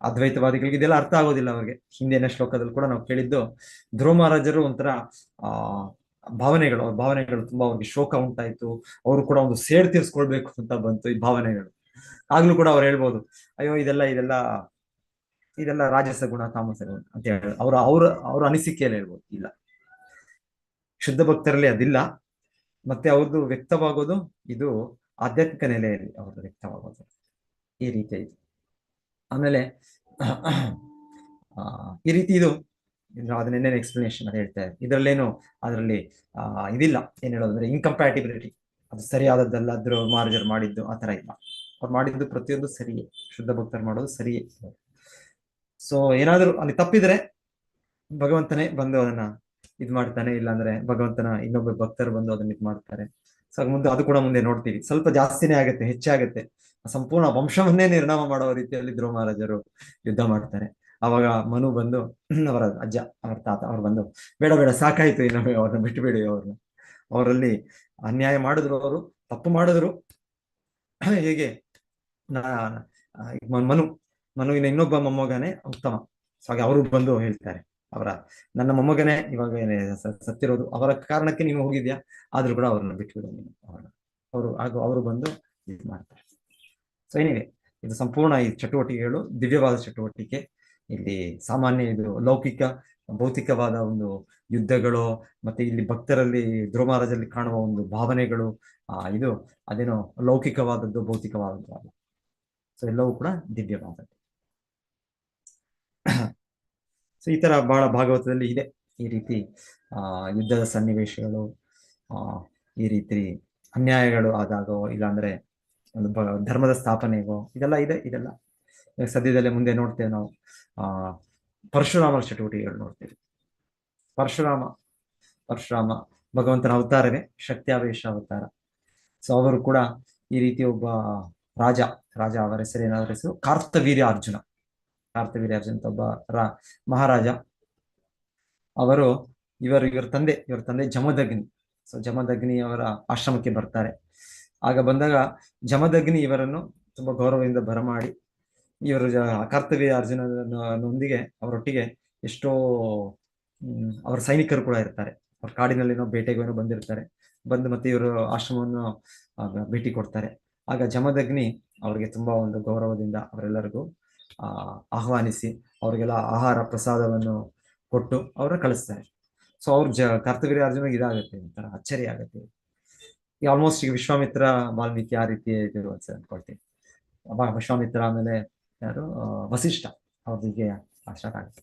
ಅದ್ವೈತವಾದಿಗಳಿಗೆ ಇದೆಲ್ಲ ಅರ್ಥ ಆಗೋದಿಲ್ಲ ಅವ್ರಿಗೆ. ಹಿಂದಿನ ಶ್ಲೋಕದಲ್ಲಿ ಕೂಡ ನಾವು ಕೇಳಿದ್ದು, ಧ್ರುವ ಮಹಾರಾಜರು ಒಂಥರ ಅವ್ರ ಭಾವನೆಗಳು ತುಂಬಾ ಅವ್ರಿಗೆ ಶೋಕ ಉಂಟಾಯ್ತು. ಅವರು ಕೂಡ ಒಂದು ಸೇಡ್ ತೀರ್ಸ್ಕೊಳ್ಬೇಕು ಅಂತ ಬಂತು ಈ ಭಾವನೆಗಳು. ಆಗ್ಲೂ ಕೂಡ ಅವ್ರು ಹೇಳ್ಬೋದು, ಅಯ್ಯೋ ಇದೆಲ್ಲ ರಾಜಸ ಗುಣ, ತಾಮಸ ಗುಣ ಅಂತ ಹೇಳಿ ಅವ್ರ ಅನಿಸಿಕೆಯಲ್ಲಿ ಹೇಳ್ಬೋದು. ಇಲ್ಲ, ಶುದ್ಧ ಭಕ್ತರಲ್ಲಿ ಅದಿಲ್ಲ. ಮತ್ತೆ ಅವ್ರದ್ದು ವ್ಯಕ್ತವಾಗೋದು ಇದು ಆಧ್ಯಾತ್ಮಿಕ ನೆಲೆಯಲ್ಲಿ ಅವ್ರದ್ದು ವ್ಯಕ್ತವಾಗೋದು ಈ ರೀತಿ ಇದೆ. ಆಮೇಲೆ ಈ ರೀತಿ ಇದು ಅದನ್ನೇನೇನು ಎಕ್ಸ್ಪ್ಲನೇಷನ್ ಅದು ಹೇಳ್ತಾರೆ. ಇದರಲ್ಲೇನು ಅದರಲ್ಲಿ ಇದಿಲ್ಲ, ಏನ್ ಹೇಳೋದಂದ್ರೆ ಇನ್ಕಂಪ್ಯಾಟಿಬಿಲಿಟಿ, ಅದು ಸರಿಯಾದದ್ದಲ್ಲ ಧ್ರುವ ಮಹಾರಾಜರು ಮಾಡಿದ್ದು ಆ ತರ ಇಲ್ಲ. ಅವ್ರು ಮಾಡಿದ್ದು ಪ್ರತಿಯೊಂದು ಸರಿಯೇ, ಶುದ್ಧ ಭಕ್ತರು ಮಾಡೋದು ಸರಿಯೇ. ಸೊ ಏನಾದ್ರು ಅಲ್ಲಿ ತಪ್ಪಿದ್ರೆ ಭಗವಂತನೇ ಬಂದು ಅದನ್ನ ಇದ್ ಮಾಡ್ತಾನೆ, ಇಲ್ಲಾಂದ್ರೆ ಭಗವಂತನ ಇನ್ನೊಬ್ಬ ಭಕ್ತರು ಬಂದು ಅದನ್ನ ಇದ್ ಮಾಡ್ತಾರೆ. ಸೊ ಮುಂದೆ ಅದು ಕೂಡ ಮುಂದೆ ನೋಡ್ತೀವಿ, ಸ್ವಲ್ಪ ಜಾಸ್ತಿನೇ ಆಗುತ್ತೆ, ಹೆಚ್ಚಾಗುತ್ತೆ. ಸಂಪೂರ್ಣ ವಂಶವನ್ನೇ ನಿರ್ನಾಮ ಮಾಡೋ ರೀತಿಯಲ್ಲಿ ಧ್ರುವ ಮಹಾರಾಜರು ಯುದ್ಧ ಮಾಡ್ತಾರೆ. ಅವಾಗ ಮನು ಬಂದು, ಅವರ ಅಜ್ಜ, ಅವರ ತಾತ ಅವ್ರು ಬಂದು, ಬೇಡ ಸಾಕಾಯ್ತು, ಇನ್ನೊಮ್ಮೆ ಅವ್ರನ್ನ ಬಿಟ್ಟುಬಿಡಿ, ಅವರಲ್ಲಿ ಅನ್ಯಾಯ ಮಾಡಿದ್ರು, ಅವರು ತಪ್ಪು ಮಾಡಿದ್ರು. ಹೇಗೆ ಮನುವಿನ ಇನ್ನೊಬ್ಬ ಮೊಮ್ಮಗನೇ ಉತ್ತಮ. ಸೊ ಹಾಗೆ ಅವರು ಬಂದು ಹೇಳ್ತಾರೆ, ನನ್ನ ಮೊಮ್ಮಗನೇ ಇವಾಗ ಸತ್ತಿರೋದು, ಅವರ ಕಾರಣಕ್ಕೆ ನೀವು ಹೋಗಿದ್ಯಾ, ಆದ್ರೂ ಕೂಡ ಅವ್ರನ್ನ ಬಿಟ್ಬಿಡು ನೀನು. ಅವರು ಬಂದು ಇದು ಮಾಡ್ತಾರೆ. ಸೊ ಏನಿದೆ, ಇದು ಸಂಪೂರ್ಣ ಈ ಚಟುವಟಿಕೆಗಳು ದಿವ್ಯವಾದ ಚಟುವಟಿಕೆ. ಇಲ್ಲಿ ಸಾಮಾನ್ಯ ಇದು ಲೌಕಿಕ ಭೌತಿಕವಾದ ಒಂದು ಯುದ್ಧಗಳು, ಮತ್ತೆ ಇಲ್ಲಿ ಭಕ್ತರಲ್ಲಿ ಧ್ರುವ ಮಹಾರಾಜರಲ್ಲಿ ಕಾಣುವ ಒಂದು ಭಾವನೆಗಳು, ಇದು ಅದೇನೋ ಲೌಕಿಕವಾದದ್ದು ಭೌತಿಕವಾದದ್ದು ಅಲ್ಲ. ಸೊ ಎಲ್ಲವೂ ಕೂಡ ದಿವ್ಯವಾದದ್ದು. ಸೊ ಈ ತರ ಬಹಳ ಭಾಗವತದಲ್ಲಿ ಇದೆ ಈ ರೀತಿ ಯುದ್ಧದ ಸನ್ನಿವೇಶಗಳು, ಈ ರೀತಿ ಅನ್ಯಾಯಗಳು ಆದಾಗೋ, ಇಲ್ಲಾಂದ್ರೆ ಒಂದು ಧರ್ಮದ ಸ್ಥಾಪನೆಗೋ, ಇದೆಲ್ಲ ಇದೆ. ಇದೆಲ್ಲ ಸದ್ಯದಲ್ಲೇ ಮುಂದೆ ನೋಡ್ತೇವೆ ನಾವು. ಪರಶುರಾಮರ ಚಟುವಟಿಕೆಗಳು ನೋಡ್ತೇವೆ. ಪರಶುರಾಮ ಭಗವಂತನ ಅವತಾರವೇ, ಶಕ್ತ್ಯಾವೇಶ ಅವತಾರ. ಸೊ ಅವರು ಕೂಡ ಈ ರೀತಿ ಒಬ್ಬ ರಾಜ, ಅವರ ಹೆಸರು ಕಾರ್ತವೀರ್ಯ ಅರ್ಜುನ ಅಂತ ಒಬ್ಬ ಮಹಾರಾಜ. ಅವರು ಇವರ ತಂದೆ ಜಮದಗ್ನಿ. ಸೊ ಜಮದಗ್ನಿ ಅವರ ಆಶ್ರಮಕ್ಕೆ ಬರ್ತಾರೆ. ಆಗ ಬಂದಾಗ ಜಮದಗ್ನಿ ಇವರನ್ನು ತುಂಬಾ ಗೌರವದಿಂದ ಬರಮಾಡಿ, ಇವರು ಕರ್ತವ್ಯ ಅರ್ಜುನನೊಂದಿಗೆ ಅವರೊಟ್ಟಿಗೆ ಎಷ್ಟೋ ಅವರ ಸೈನಿಕರು ಕೂಡ ಇರ್ತಾರೆ. ಅವ್ರ ಕಾಡಿನಲ್ಲಿನೋ ಬೇಟೆಗೇನೋ ಬಂದಿರ್ತಾರೆ. ಬಂದು ಮತ್ತೆ ಇವರು ಆಶ್ರಮವನ್ನು ಭೇಟಿ ಕೊಡ್ತಾರೆ. ಆಗ ಜಮದಗ್ನಿ ಅವ್ರಿಗೆ ತುಂಬಾ ಒಂದು ಗೌರವದಿಂದ ಅವರೆಲ್ಲರಿಗೂ ಆಹ್ವಾನಿಸಿ ಅವ್ರಿಗೆಲ್ಲ ಆಹಾರ ಪ್ರಸಾದವನ್ನು ಕೊಟ್ಟು ಅವರ ಕಳಿಸ್ತಾರೆ. ಸೊ ಅವ್ರ ಕರ್ತವೀರ್ಯ ಅರ್ಜುನಿಗೆ ಇದಾಗುತ್ತೆ, ಒಂಥರ ಅಚ್ಚರಿ ಆಗುತ್ತೆ. ಈಗ ಆಲ್ಮೋಸ್ಟ್ ಈಗ ವಿಶ್ವಾಮಿತ್ರ ವಾಲ್ಮೀಕಿ ಆ ರೀತಿ ಇದು ಅನ್ಕೊಳ್ತೀನಿ. ವಿಶ್ವಾಮಿತ್ರ ಆಮೇಲೆ ಯಾರು ವಸಿಷ್ಠ ಅವ್ರಿಗೆ ಸ್ಟಾರ್ಟ್ ಆಗುತ್ತೆ.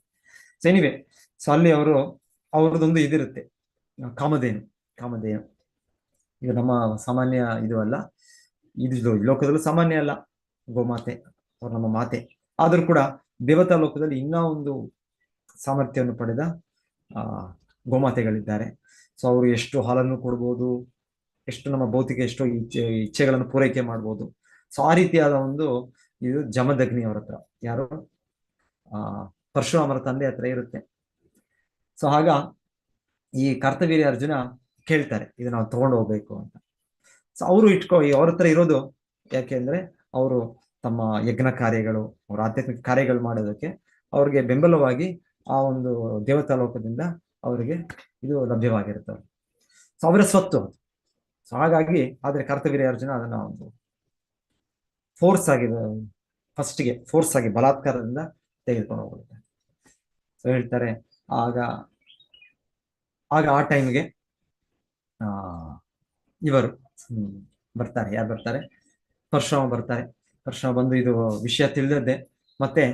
ಸೊ ಎನಿವೆ, ಸೊ ಅಲ್ಲಿ ಅವ್ರದ್ದೊಂದು ಇದಿರುತ್ತೆ, ಕಾಮಧೇನು. ಈಗ ನಮ್ಮ ಸಾಮಾನ್ಯ ಇದು ಅಲ್ಲ, ಇದು ಲೋಕದಲ್ಲೂ ಸಾಮಾನ್ಯ ಅಲ್ಲ, ಗೋಮಾತೆ ಅವ್ರು ನಮ್ಮ ಮಾತೆ. ಆದ್ರೂ ಕೂಡ ದೇವತಾ ಲೋಕದಲ್ಲಿ ಇನ್ನೂ ಒಂದು ಸಾಮರ್ಥ್ಯವನ್ನು ಪಡೆದ ಗೋಮಾತೆಗಳಿದ್ದಾರೆ. ಸೊ ಅವರು ಎಷ್ಟು ಹಾಲನ್ನು ಕೊಡ್ಬೋದು, ಎಷ್ಟು ನಮ್ಮ ಭೌತಿಕ ಎಷ್ಟೋ ಇಚ್ಛೆಗಳನ್ನು ಪೂರೈಕೆ ಮಾಡ್ಬೋದು. ಸೊ ಆ ರೀತಿಯಾದ ಒಂದು ಇದು ಜಮದಗ್ನಿ ಅವ್ರ ಹತ್ರ, ಯಾರು ಪರಶುರಾಮರ ತಂದೆ ಹತ್ರ ಇರುತ್ತೆ. ಸೊ ಆಗ ಈ ಕರ್ತವೀರ್ಯ ಅರ್ಜುನ ಕೇಳ್ತಾರೆ, ಇದು ನಾವು ತಗೊಂಡು ಹೋಗ್ಬೇಕು ಅಂತ. ಸೊ ಅವರು ಅವ್ರ ಹತ್ರ ಇರೋದು ಯಾಕೆಂದ್ರೆ ಅವರು ತಮ್ಮ ಯಜ್ಞ ಕಾರ್ಯಗಳು, ಅವ್ರ ಆಧ್ಯಾತ್ಮಿಕ ಕಾರ್ಯಗಳು ಮಾಡೋದಕ್ಕೆ ಅವ್ರಿಗೆ ಬೆಂಬಲವಾಗಿ ಆ ಒಂದು ದೇವತಾ ಲೋಕದಿಂದ ಅವರಿಗೆ ಇದು ಲಭ್ಯವಾಗಿರ್ತವೆ. ಸೊ ಅವರ ಸ್ವತ್ತು. ಸೊ ಹಾಗಾಗಿ ಆದ್ರೆ ಕರ್ತವೀರ್ಯ ಅರ್ಜುನ ಅದನ್ನ ಒಂದು ಫೋರ್ಸ್ ಆಗಿ ಬಲಾತ್ಕಾರದಿಂದ ತೆಗೆದುಕೊಂಡು ಹೋಗುತ್ತೆ. ಸೊ ಹೇಳ್ತಾರೆ, ಆಗ ಆ ಟೈಮ್ಗೆ ಇವರು ಬರ್ತಾರೆ. ಯಾರು ಬರ್ತಾರೆ? ಪರಶುರಾಮ ಬರ್ತಾರೆ. ಪರಶುರಾಮ ಬಂದು ಇದು ವಿಷಯ ತಿಳಿದದ್ದೇ ಮತ್ತೆ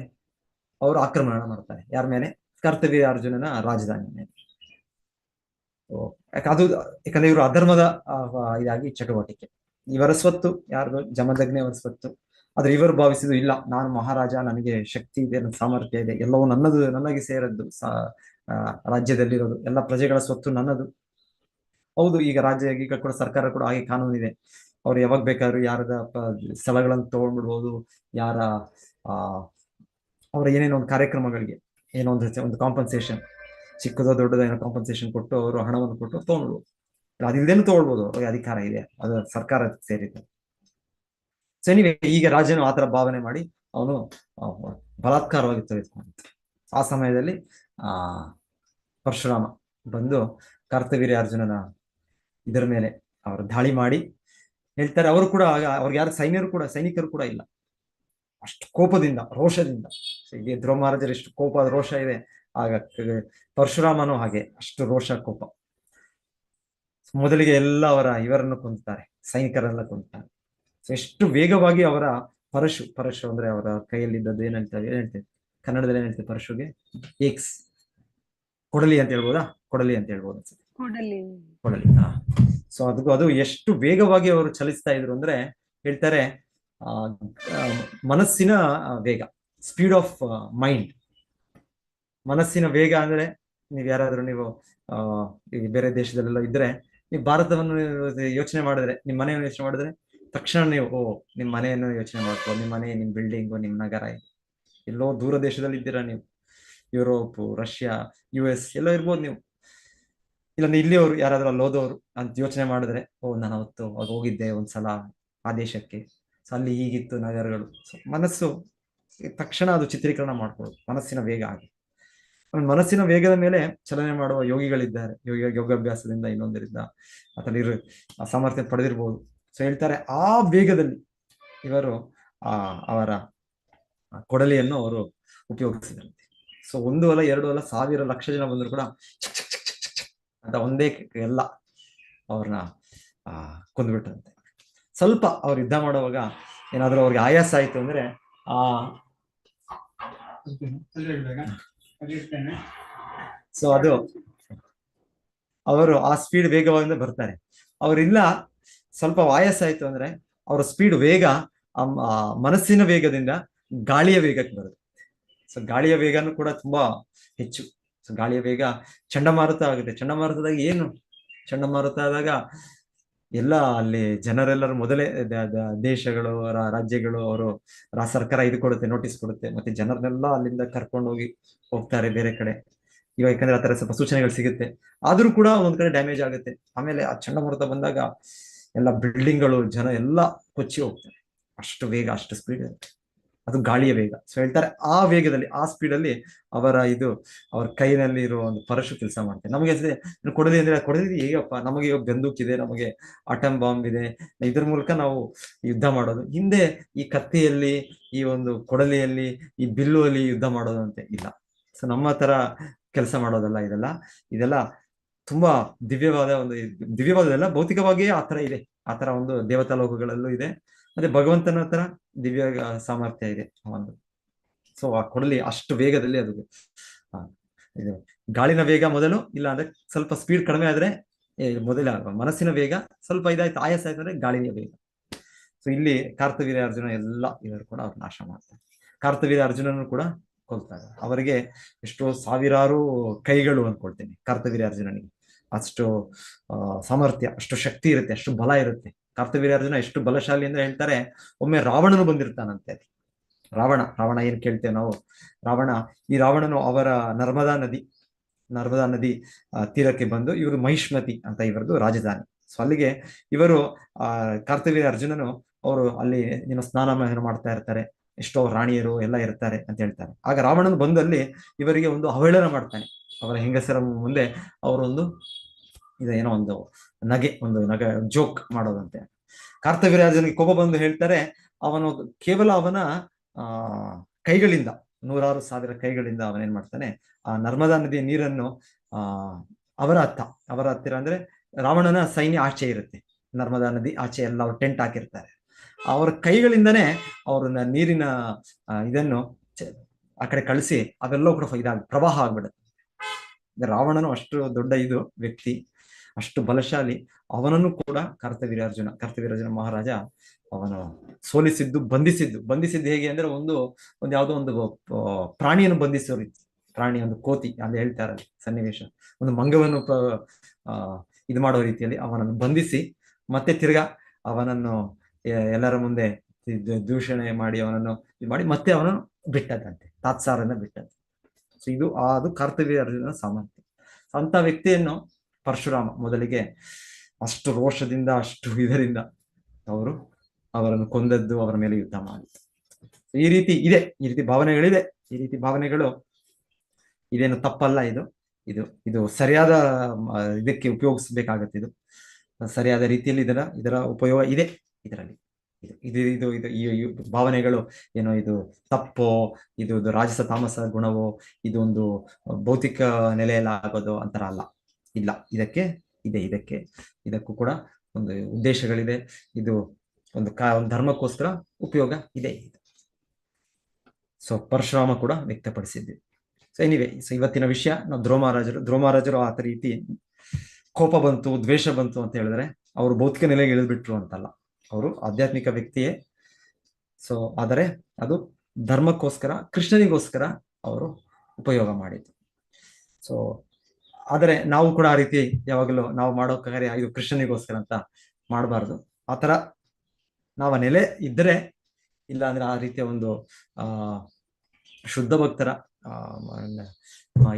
ಅವರು ಆಕ್ರಮಣ ಮಾಡ್ತಾರೆ. ಯಾರ ಮೇಲೆ? ಕರ್ತವೀರ್ಯ ಅರ್ಜುನನ ರಾಜಧಾನಿ ಮೇಲೆ. ಯಾಕಂದ್ರೆ ಇವರು ಅಧರ್ಮದ ಇದಾಗಿ ಚಟುವಟಿಕೆ. ಇವರ ಸ್ವತ್ತು ಯಾರ್ದು? ಜಮದಗ್ನಿ ಅವರ ಸ್ವತ್ತು. ಆದ್ರೆ ಇವರು ಭಾವಿಸಿದ್ದು ಇಲ್ಲ, ನಾನು ಮಹಾರಾಜ, ನನಗೆ ಶಕ್ತಿ ಇದೆ, ನನ್ನ ಸಾಮರ್ಥ್ಯ ಇದೆ, ಎಲ್ಲವೂ ನನ್ನದು, ನನಗೆ ಸೇರದ್ದು. ರಾಜ್ಯದಲ್ಲಿರೋದು ಎಲ್ಲ ಪ್ರಜೆಗಳ ಸ್ವತ್ತು ನನ್ನದು. ಹೌದು, ಈಗ ಕೂಡ ಸರ್ಕಾರ ಕೂಡ ಹಾಗೆ ಕಾನೂನಿದೆ. ಅವ್ರು ಯಾವಾಗ ಬೇಕಾದ್ರೂ ಯಾರದ ಸ್ಥಳಗಳನ್ನು ತಗೊಂಡ್ಬಿಡ್ಬೋದು. ಯಾರ ಅವರ ಏನೇನೋ ಒಂದು ಕಾರ್ಯಕ್ರಮಗಳಿಗೆ ಏನೋ ಒಂದು ಕಾಂಪನ್ಸೇಷನ್, ಚಿಕ್ಕದೋ ದೊಡ್ಡದೋ ಏನೋ ಕಾಂಪನ್ಸೇಷನ್ ಕೊಟ್ಟು ಅವರು ಹಣವನ್ನು ಕೊಟ್ಟು ತಗೊಂಡ್ಬೋದು. ಅದಿಲ್ದೇನು ತಗೊಳ್ಬೋದು, ಅವ್ರಿಗೆ ಅಧಿಕಾರ ಇದೆ, ಅದು ಸರ್ಕಾರಕ್ಕೆ ಸೇರಿದೆ. ಸೊ ಎನಿವೆ, ಈಗ ರಾಜನು ಆತರ ಭಾವನೆ ಮಾಡಿ ಅವನು ಬಲಾತ್ಕಾರವಾಗಿ ತೆಗೆದುಕೊಂಡ. ಆ ಸಮಯದಲ್ಲಿ ಪರಶುರಾಮ ಬಂದು ಕರ್ತವೀರ್ಯ ಅರ್ಜುನನ ಇದರ ಮೇಲೆ ಅವರು ದಾಳಿ ಮಾಡಿ ಹೇಳ್ತಾರೆ. ಅವರು ಕೂಡ ಅವ್ರಿಗೆ ಯಾರು ಸೈನಿಕರು ಕೂಡ ಇಲ್ಲ, ಅಷ್ಟು ಕೋಪದಿಂದ, ರೋಷದಿಂದ. ಈಗ ಧ್ರುವ ಮಹಾರಾಜರು ಎಷ್ಟು ಕೋಪ ರೋಷ ಇದೆ, ಆಗ ಪರಶುರಾಮನು ಹಾಗೆ ಅಷ್ಟು ರೋಷ ಕೋಪ. ಮೊದಲಿಗೆ ಎಲ್ಲ ಇವರನ್ನು ಕೊಂದುತ್ತಾರೆ, ಸೈನಿಕರೆಲ್ಲ ಕೊಂದುತ್ತಾರೆ. ಸೊ ಎಷ್ಟು ವೇಗವಾಗಿ ಅವರ ಪರಶು ಅಂದ್ರೆ ಅವರ ಕೈಯಲ್ಲಿದ್ದದ್ದು ಏನ್ ಹೇಳ್ತೇವೆ ಕನ್ನಡದಲ್ಲಿ ಏನ್ ಹೇಳ್ತೇವೆ ಪರಶುಗೆ? ಏಕ್ಸ್, ಕೊಡಲಿ ಅಂತ ಹೇಳ್ಬೋದಾ? ಕೊಡಲಿ ಅಂತ ಹೇಳ್ಬೋದು ಅನ್ಸುತ್ತೆ. ಕೊಡಲಿ. ಸೊ ಅದು ಎಷ್ಟು ವೇಗವಾಗಿ ಅವರು ಚಲಿಸ್ತಾ ಇದ್ರು ಅಂದ್ರೆ ಹೇಳ್ತಾರೆ, ಮನಸ್ಸಿನ ವೇಗ, ಸ್ಪೀಡ್ ಆಫ್ ಮೈಂಡ್. ಮನಸ್ಸಿನ ವೇಗ ಅಂದ್ರೆ ನೀವು ಬೇರೆ ದೇಶದಲ್ಲೆಲ್ಲ ಇದ್ರೆ, ನೀವು ಭಾರತವನ್ನು ಯೋಚನೆ ಮಾಡಿದ್ರೆ, ನಿಮ್ ಮನೆಯನ್ನು ಯೋಚನೆ ಮಾಡಿದ್ರೆ ತಕ್ಷಣ ನೀವು ನಿಮ್ ಮನೆಯನ್ನು ಯೋಚನೆ ಮಾಡ್ಕೋ, ನಿಮ್ ಮನೆ, ನಿಮ್ ಬಿಲ್ಡಿಂಗು, ನಿಮ್ ನಗರ. ಎಲ್ಲೋ ದೂರ ದೇಶದಲ್ಲಿ ಇದ್ದೀರಾ ನೀವು, ಯುರೋಪ್, ರಷ್ಯಾ, US ಎಲ್ಲೋ ಇರ್ಬೋದು ನೀವು. ಇಲ್ಲಾಂದ್ರೆ ಇಲ್ಲಿಯವರು ಯಾರಾದ್ರೂ ಅಲ್ಲಿ ಹೋದವರು ಅಂತ ಯೋಚನೆ ಮಾಡಿದ್ರೆ, ನಾನು ಅವತ್ತು ಅವಾಗ ಹೋಗಿದ್ದೆ ಒಂದ್ಸಲ ಆ ದೇಶಕ್ಕೆ, ಸೊ ಅಲ್ಲಿ ಹೀಗಿತ್ತು ನಗರಗಳು. ಮನಸ್ಸು ತಕ್ಷಣ ಅದು ಚಿತ್ರೀಕರಣ ಮಾಡ್ಕೊಳ್ಳೋದು, ಮನಸ್ಸಿನ ವೇಗ ಆಗಿ. ಮನಸ್ಸಿನ ವೇಗದ ಮೇಲೆ ಚಲನೆ ಮಾಡುವ ಯೋಗಿಗಳಿದ್ದಾರೆ. ಯೋಗಾಭ್ಯಾಸದಿಂದ ಇನ್ನೊಂದರಿಂದ ಅದರಲ್ಲಿ ಸಾಮರ್ಥ್ಯ ಪಡೆದಿರ್ಬೋದು. ಸೊ ಹೇಳ್ತಾರೆ, ಆ ವೇಗದಲ್ಲಿ ಇವರು ಅವರ ಕೊಡಲಿಯನ್ನು ಅವರು ಉಪಯೋಗಿಸಿದಂತೆ. ಸೊ 1 ಅಲ್ಲ 2 ಅಲ್ಲ 1000 ಲಕ್ಷ ಜನ ಬಂದ್ರು ಕೂಡ ಅಂತ ಒಂದೇ ಎಲ್ಲ ಅವ್ರನ್ನ ಕೊಂದ್ಬಿಟ್ರಂತೆ. ಸ್ವಲ್ಪ ಅವ್ರು ಯುದ್ಧ ಮಾಡುವಾಗ ಏನಾದ್ರು ಅವ್ರಿಗೆ ಆಯಾಸ ಆಯ್ತು ಅಂದ್ರೆ ಸೊ ಅದು ಅವರು ಆ ಸ್ಪೀಡ್ ವೇಗದಿಂದ ಬರ್ತಾರೆ. ಅವ್ರಿಲ್ಲ ಸ್ವಲ್ಪ ಆಯಾಸ ಆಯ್ತು ಅಂದ್ರೆ ಅವರ ಸ್ಪೀಡ್ ವೇಗ ಮನಸ್ಸಿನ ವೇಗದಿಂದ ಗಾಳಿಯ ವೇಗಕ್ಕೆ ಬರುತ್ತೆ. ಸೊ ಗಾಳಿಯ ವೇಗನೂ ಕೂಡ ತುಂಬಾ ಹೆಚ್ಚು. ಸೊ ಗಾಳಿಯ ವೇಗ ಚಂಡಮಾರುತ ಆಗುತ್ತೆ. ಚಂಡಮಾರುತ ಆದಾಗ ಎಲ್ಲ ಅಲ್ಲಿ ಜನರೆಲ್ಲರೂ ಮೊದಲೇ ದೇಶಗಳು, ರಾಜ್ಯಗಳು, ಅವರು ಸರ್ಕಾರ ಇದು ಕೊಡುತ್ತೆ, ನೋಟಿಸ್ ಕೊಡುತ್ತೆ, ಮತ್ತೆ ಜನರನ್ನೆಲ್ಲ ಅಲ್ಲಿಂದ ಕರ್ಕೊಂಡು ಹೋಗ್ತಾರೆ ಬೇರೆ ಕಡೆ. ಇವಾಗ ಯಾಕಂದ್ರೆ ಆ ತರ ಸ್ವಲ್ಪ ಸೂಚನೆಗಳು ಸಿಗುತ್ತೆ. ಆದ್ರೂ ಕೂಡ ಒಂದ್ ಕಡೆ ಡ್ಯಾಮೇಜ್ ಆಗುತ್ತೆ. ಆಮೇಲೆ ಆ ಚಂಡಮಾರುತ ಬಂದಾಗ ಎಲ್ಲ ಬಿಲ್ಡಿಂಗ್ಗಳು, ಜನ ಎಲ್ಲ ಕೊಚ್ಚಿ ಹೋಗ್ತಾರೆ. ಅಷ್ಟು ವೇಗ, ಅಷ್ಟು ಸ್ಪೀಡ್ ಇರುತ್ತೆ. ಅದು ಗಾಳಿಯ ವೇಗ. ಸೊ ಹೇಳ್ತಾರೆ ಆ ವೇಗದಲ್ಲಿ, ಆ ಸ್ಪೀಡಲ್ಲಿ ಅವರ ಕೈನಲ್ಲಿ ಇರುವ ಒಂದು ಪರಶು ಕೆಲಸ ಮಾಡ್ತಾರೆ. ನಮಗೆ ಕೊಡಲಿ ಅಂದ್ರೆ ಕೊಡಲಿ ಹೇಗಪ್ಪ, ನಮಗೆ ಇವಾಗ ಬಂದೂಕಿದೆ, ನಮಗೆ ಆಟಮ್ ಬಾಂಬ್ ಇದೆ, ಇದ್ರ ಮೂಲಕ ನಾವು ಯುದ್ಧ ಮಾಡೋದು. ಹಿಂದೆ ಈ ಕತ್ತಿಯಲ್ಲಿ, ಈ ಒಂದು ಕೊಡಲಿಯಲ್ಲಿ, ಈ ಬಿಲ್ಲುವಲ್ಲಿ ಯುದ್ಧ ಮಾಡೋದು ಅಂತ ಇಲ್ಲ. ಸೊ ನಮ್ಮ ತರ ಕೆಲಸ ಮಾಡೋದಲ್ಲ ಇದೆಲ್ಲ ತುಂಬಾ ದಿವ್ಯವಾದದಲ್ಲ, ಭೌತಿಕವಾಗಿಯೇ ಆ ತರ ಇದೆ. ಆ ತರ ಒಂದು ದೇವತಾ ಲೋಕಗಳಲ್ಲೂ ಇದೆ, ಮತ್ತೆ ಭಗವಂತನ ಹತ್ರ ದಿವ್ಯ ಸಾಮರ್ಥ್ಯ ಇದೆ ಒಂದು. ಸೊ ಆ ಕೊಡಲಿ ಅಷ್ಟು ವೇಗದಲ್ಲಿ ಅದು ಇದು ಗಾಳಿನ ವೇಗ ಮೊದಲು, ಇಲ್ಲ ಅಂದ್ರೆ ಸ್ವಲ್ಪ ಸ್ಪೀಡ್ ಕಡಿಮೆ ಆದ್ರೆ ಮೊದಲೇ ಮನಸ್ಸಿನ ವೇಗ ಸ್ವಲ್ಪ ಇದಾಯ್ತು, ಆಯಾಸ ಆಯ್ತು ಅಂದ್ರೆ ಗಾಳಿಯ ವೇಗ. ಸೊ ಇಲ್ಲಿ ಕಾರ್ತವೀರ್ಯ ಅರ್ಜುನ ಎಲ್ಲ ಇವರು ಕೂಡ ಅವ್ರು ನಾಶ ಮಾಡ್ತಾರೆ. ಕಾರ್ತವೀರ್ಯ ಅರ್ಜುನನು ಕೂಡ ಕೊಲ್ತಾರೆ. ಅವರಿಗೆ ಎಷ್ಟೋ ಸಾವಿರಾರು ಕೈಗಳು ಅಂದ್ಕೊಳ್ತೇನೆ ಕಾರ್ತವೀರ್ಯ ಅರ್ಜುನನಿಗೆ. ಅಷ್ಟು ಸಾಮರ್ಥ್ಯ, ಅಷ್ಟು ಶಕ್ತಿ ಇರುತ್ತೆ, ಅಷ್ಟು ಬಲ ಇರುತ್ತೆ. ಕಾರ್ತವೀರ್ಯ ಅರ್ಜುನ ಎಷ್ಟು ಬಲಶಾಲಿ ಅಂದ್ರೆ ಹೇಳ್ತಾರೆ, ಒಮ್ಮೆ ರಾವಣನು ಬಂದಿರ್ತಾನಂತೆ. ರಾವಣ ಏನ್ ಕೇಳ್ತೇವೆ ನಾವು, ಈ ರಾವಣನು ಅವರ ನರ್ಮದಾ ನದಿ ತೀರಕ್ಕೆ ಬಂದು, ಇವರು ಮಹಿಷ್ಮತಿ ಅಂತ ಇವರದು ರಾಜಧಾನಿ. ಸೊ ಅಲ್ಲಿಗೆ ಇವರು ಕಾರ್ತವೀರ್ಯ ಅರ್ಜುನನು ಅವರು ಅಲ್ಲಿ ಸ್ನಾನ ಮಾಡ್ತಾ ಇರ್ತಾರೆ, ಎಷ್ಟೋ ರಾಣಿಯರು ಎಲ್ಲ ಇರ್ತಾರೆ ಅಂತ ಹೇಳ್ತಾರೆ. ಆಗ ರಾವಣನು ಬಂದಲ್ಲಿ ಇವರಿಗೆ ಒಂದು ಅವಹೇಳನ ಮಾಡ್ತಾನೆ. ಅವರ ಹೆಂಗಸರ ಮುಂದೆ ಅವರೊಂದು ಇದೇನೋ ಒಂದು ನಗೆ ಜೋಕ್ ಮಾಡೋದಂತೆ. ಕಾರ್ತವೀರ್ಯ ಅರ್ಜುನಿಗೆ ಕೋಪ ಬಂದು ಹೇಳ್ತಾರೆ, ಕೇವಲ ಅವನ ಕೈಗಳಿಂದ, 1,000 ಕೈಗಳಿಂದ ಅವನೇನ್ ಮಾಡ್ತಾನೆ, ಆ ನರ್ಮದಾ ನದಿಯ ನೀರನ್ನು ಅವರ ಹತ್ತಿರ ಅಂದ್ರೆ ರಾವಣನ ಸೈನ್ಯ ಆಚೆ ಇರುತ್ತೆ, ನರ್ಮದಾ ನದಿ ಆಚೆ ಎಲ್ಲ ಅವ್ರು ಟೆಂಟ್ ಹಾಕಿರ್ತಾರೆ. ಅವರ ಕೈಗಳಿಂದನೇ ಅವ್ರನ್ನ ನೀರಿನ ಇದನ್ನು ಆ ಕಡೆ ಕಳಿಸಿ ಅವೆಲ್ಲವೂ ಕೂಡ ಪ್ರವಾಹ ಆಗ್ಬಿಡುತ್ತೆ. ರಾವಣನು ಅಷ್ಟು ದೊಡ್ಡ ವ್ಯಕ್ತಿ, ಅಷ್ಟು ಬಲಶಾಲಿ. ಅವನನ್ನು ಕೂಡ ಕಾರ್ತವೀರ್ಯ ಅರ್ಜುನ ಮಹಾರಾಜ ಅವನು ಸೋಲಿಸಿದ್ದು, ಬಂಧಿಸಿದ್ದು ಹೇಗೆ ಅಂದ್ರೆ ಒಂದು ಯಾವುದೋ ಒಂದು ಪ್ರಾಣಿಯನ್ನು ಬಂಧಿಸೋ ರೀತಿ, ಪ್ರಾಣಿ ಒಂದು ಕೋತಿ ಅಂತ ಹೇಳ್ತಾರೆ ಸನ್ನಿವೇಶ, ಒಂದು ಮಂಗವನ್ನು ಇದು ಮಾಡೋ ರೀತಿಯಲ್ಲಿ ಅವನನ್ನು ಬಂಧಿಸಿ, ಮತ್ತೆ ತಿರ್ಗಾ ಅವನನ್ನು ಎಲ್ಲರ ಮುಂದೆ ದೂಷಣೆ ಮಾಡಿ ಅವನನ್ನು ಇದು ಮಾಡಿ ಮತ್ತೆ ಅವನನ್ನು ಬಿಟ್ಟದಂತೆ, ತಾತ್ಸಾರನ ಬಿಟ್ಟದ್ದು. ಸೊ ಅದು ಕಾರ್ತವೀರ್ಯ ಅರ್ಜುನನ ಸಾಮರ್ಥ್ಯ. ಅಂತ ವ್ಯಕ್ತಿಯನ್ನು ಪರಶುರಾಮ ಮೊದಲಿಗೆ ಅಷ್ಟು ರೋಷದಿಂದ, ಅಷ್ಟು ಇದರಿಂದ ಅವರನ್ನು ಕೊಂದದ್ದು, ಅವರ ಮೇಲೆ ಯುದ್ಧ ಮಾಡಿದ್ದು. ಈ ರೀತಿ ಭಾವನೆಗಳಿದೆ. ಈ ರೀತಿ ಭಾವನೆಗಳು ಇದೇನು ತಪ್ಪಲ್ಲ. ಇದು ಸರಿಯಾದ ಇದಕ್ಕೆ ಉಪಯೋಗಿಸ್ಬೇಕಾಗತ್ತೆ. ಇದು ಸರಿಯಾದ ರೀತಿಯಲ್ಲಿ ಇದರ ಉಪಯೋಗ ಇದೆ ಇದರಲ್ಲಿ. ಈ ಭಾವನೆಗಳು ಏನೋ ಇದು ತಪ್ಪೋ, ಇದು ರಾಜಸ ತಾಮಸ ಗುಣವೋ, ಇದೊಂದು ಭೌತಿಕ ನೆಲೆಯಲ್ಲಿ ಆಗೋದು ಅಂತರ ಅಲ್ಲ. ಇಲ್ಲ, ಇದಕ್ಕೂ ಕೂಡ ಒಂದು ಉದ್ದೇಶಗಳಿದೆ. ಇದು ಒಂದು ಧರ್ಮಕ್ಕೋಸ್ಕರ ಉಪಯೋಗ ಇದೆ. ಸೊ ಪರಶುರಾಮ ಕೂಡ ವ್ಯಕ್ತಪಡಿಸಿದ್ವಿ. ಸೊ ಇವತ್ತಿನ ವಿಷಯ ನಾವು ಧ್ರುವಮಹಾರಾಜರು ಆ ರೀತಿ ಕೋಪ ಬಂತು, ದ್ವೇಷ ಬಂತು ಅಂತ ಹೇಳಿದ್ರೆ ಅವರು ಭೌತಿಕ ನೆಲೆಗೆ ಇಳಿದ್ಬಿಟ್ರು ಅಂತಲ್ಲ, ಅವರು ಆಧ್ಯಾತ್ಮಿಕ ವ್ಯಕ್ತಿಯೇ. ಸೊ ಆದರೆ ಅದು ಧರ್ಮಕ್ಕೋಸ್ಕರ, ಕೃಷ್ಣನಿಗೋಸ್ಕರ ಅವರು ಉಪಯೋಗ ಮಾಡಿದ್ರು. ಸೊ ಆದರೆ ನಾವು ಕೂಡ ಆ ರೀತಿ ಯಾವಾಗಲೂ ನಾವು ಮಾಡೋ ಕಾರ್ಯ ಇದು ಕೃಷ್ಣನಿಗೋಸ್ಕರ ಅಂತ ಮಾಡಬಾರ್ದು. ಆತರ ನಾವು ಆ ನೆಲೆ ಇದ್ದರೆ, ಇಲ್ಲ ಅಂದ್ರೆ ಆ ರೀತಿಯ ಒಂದು ಶುದ್ಧ ಭಕ್ತರ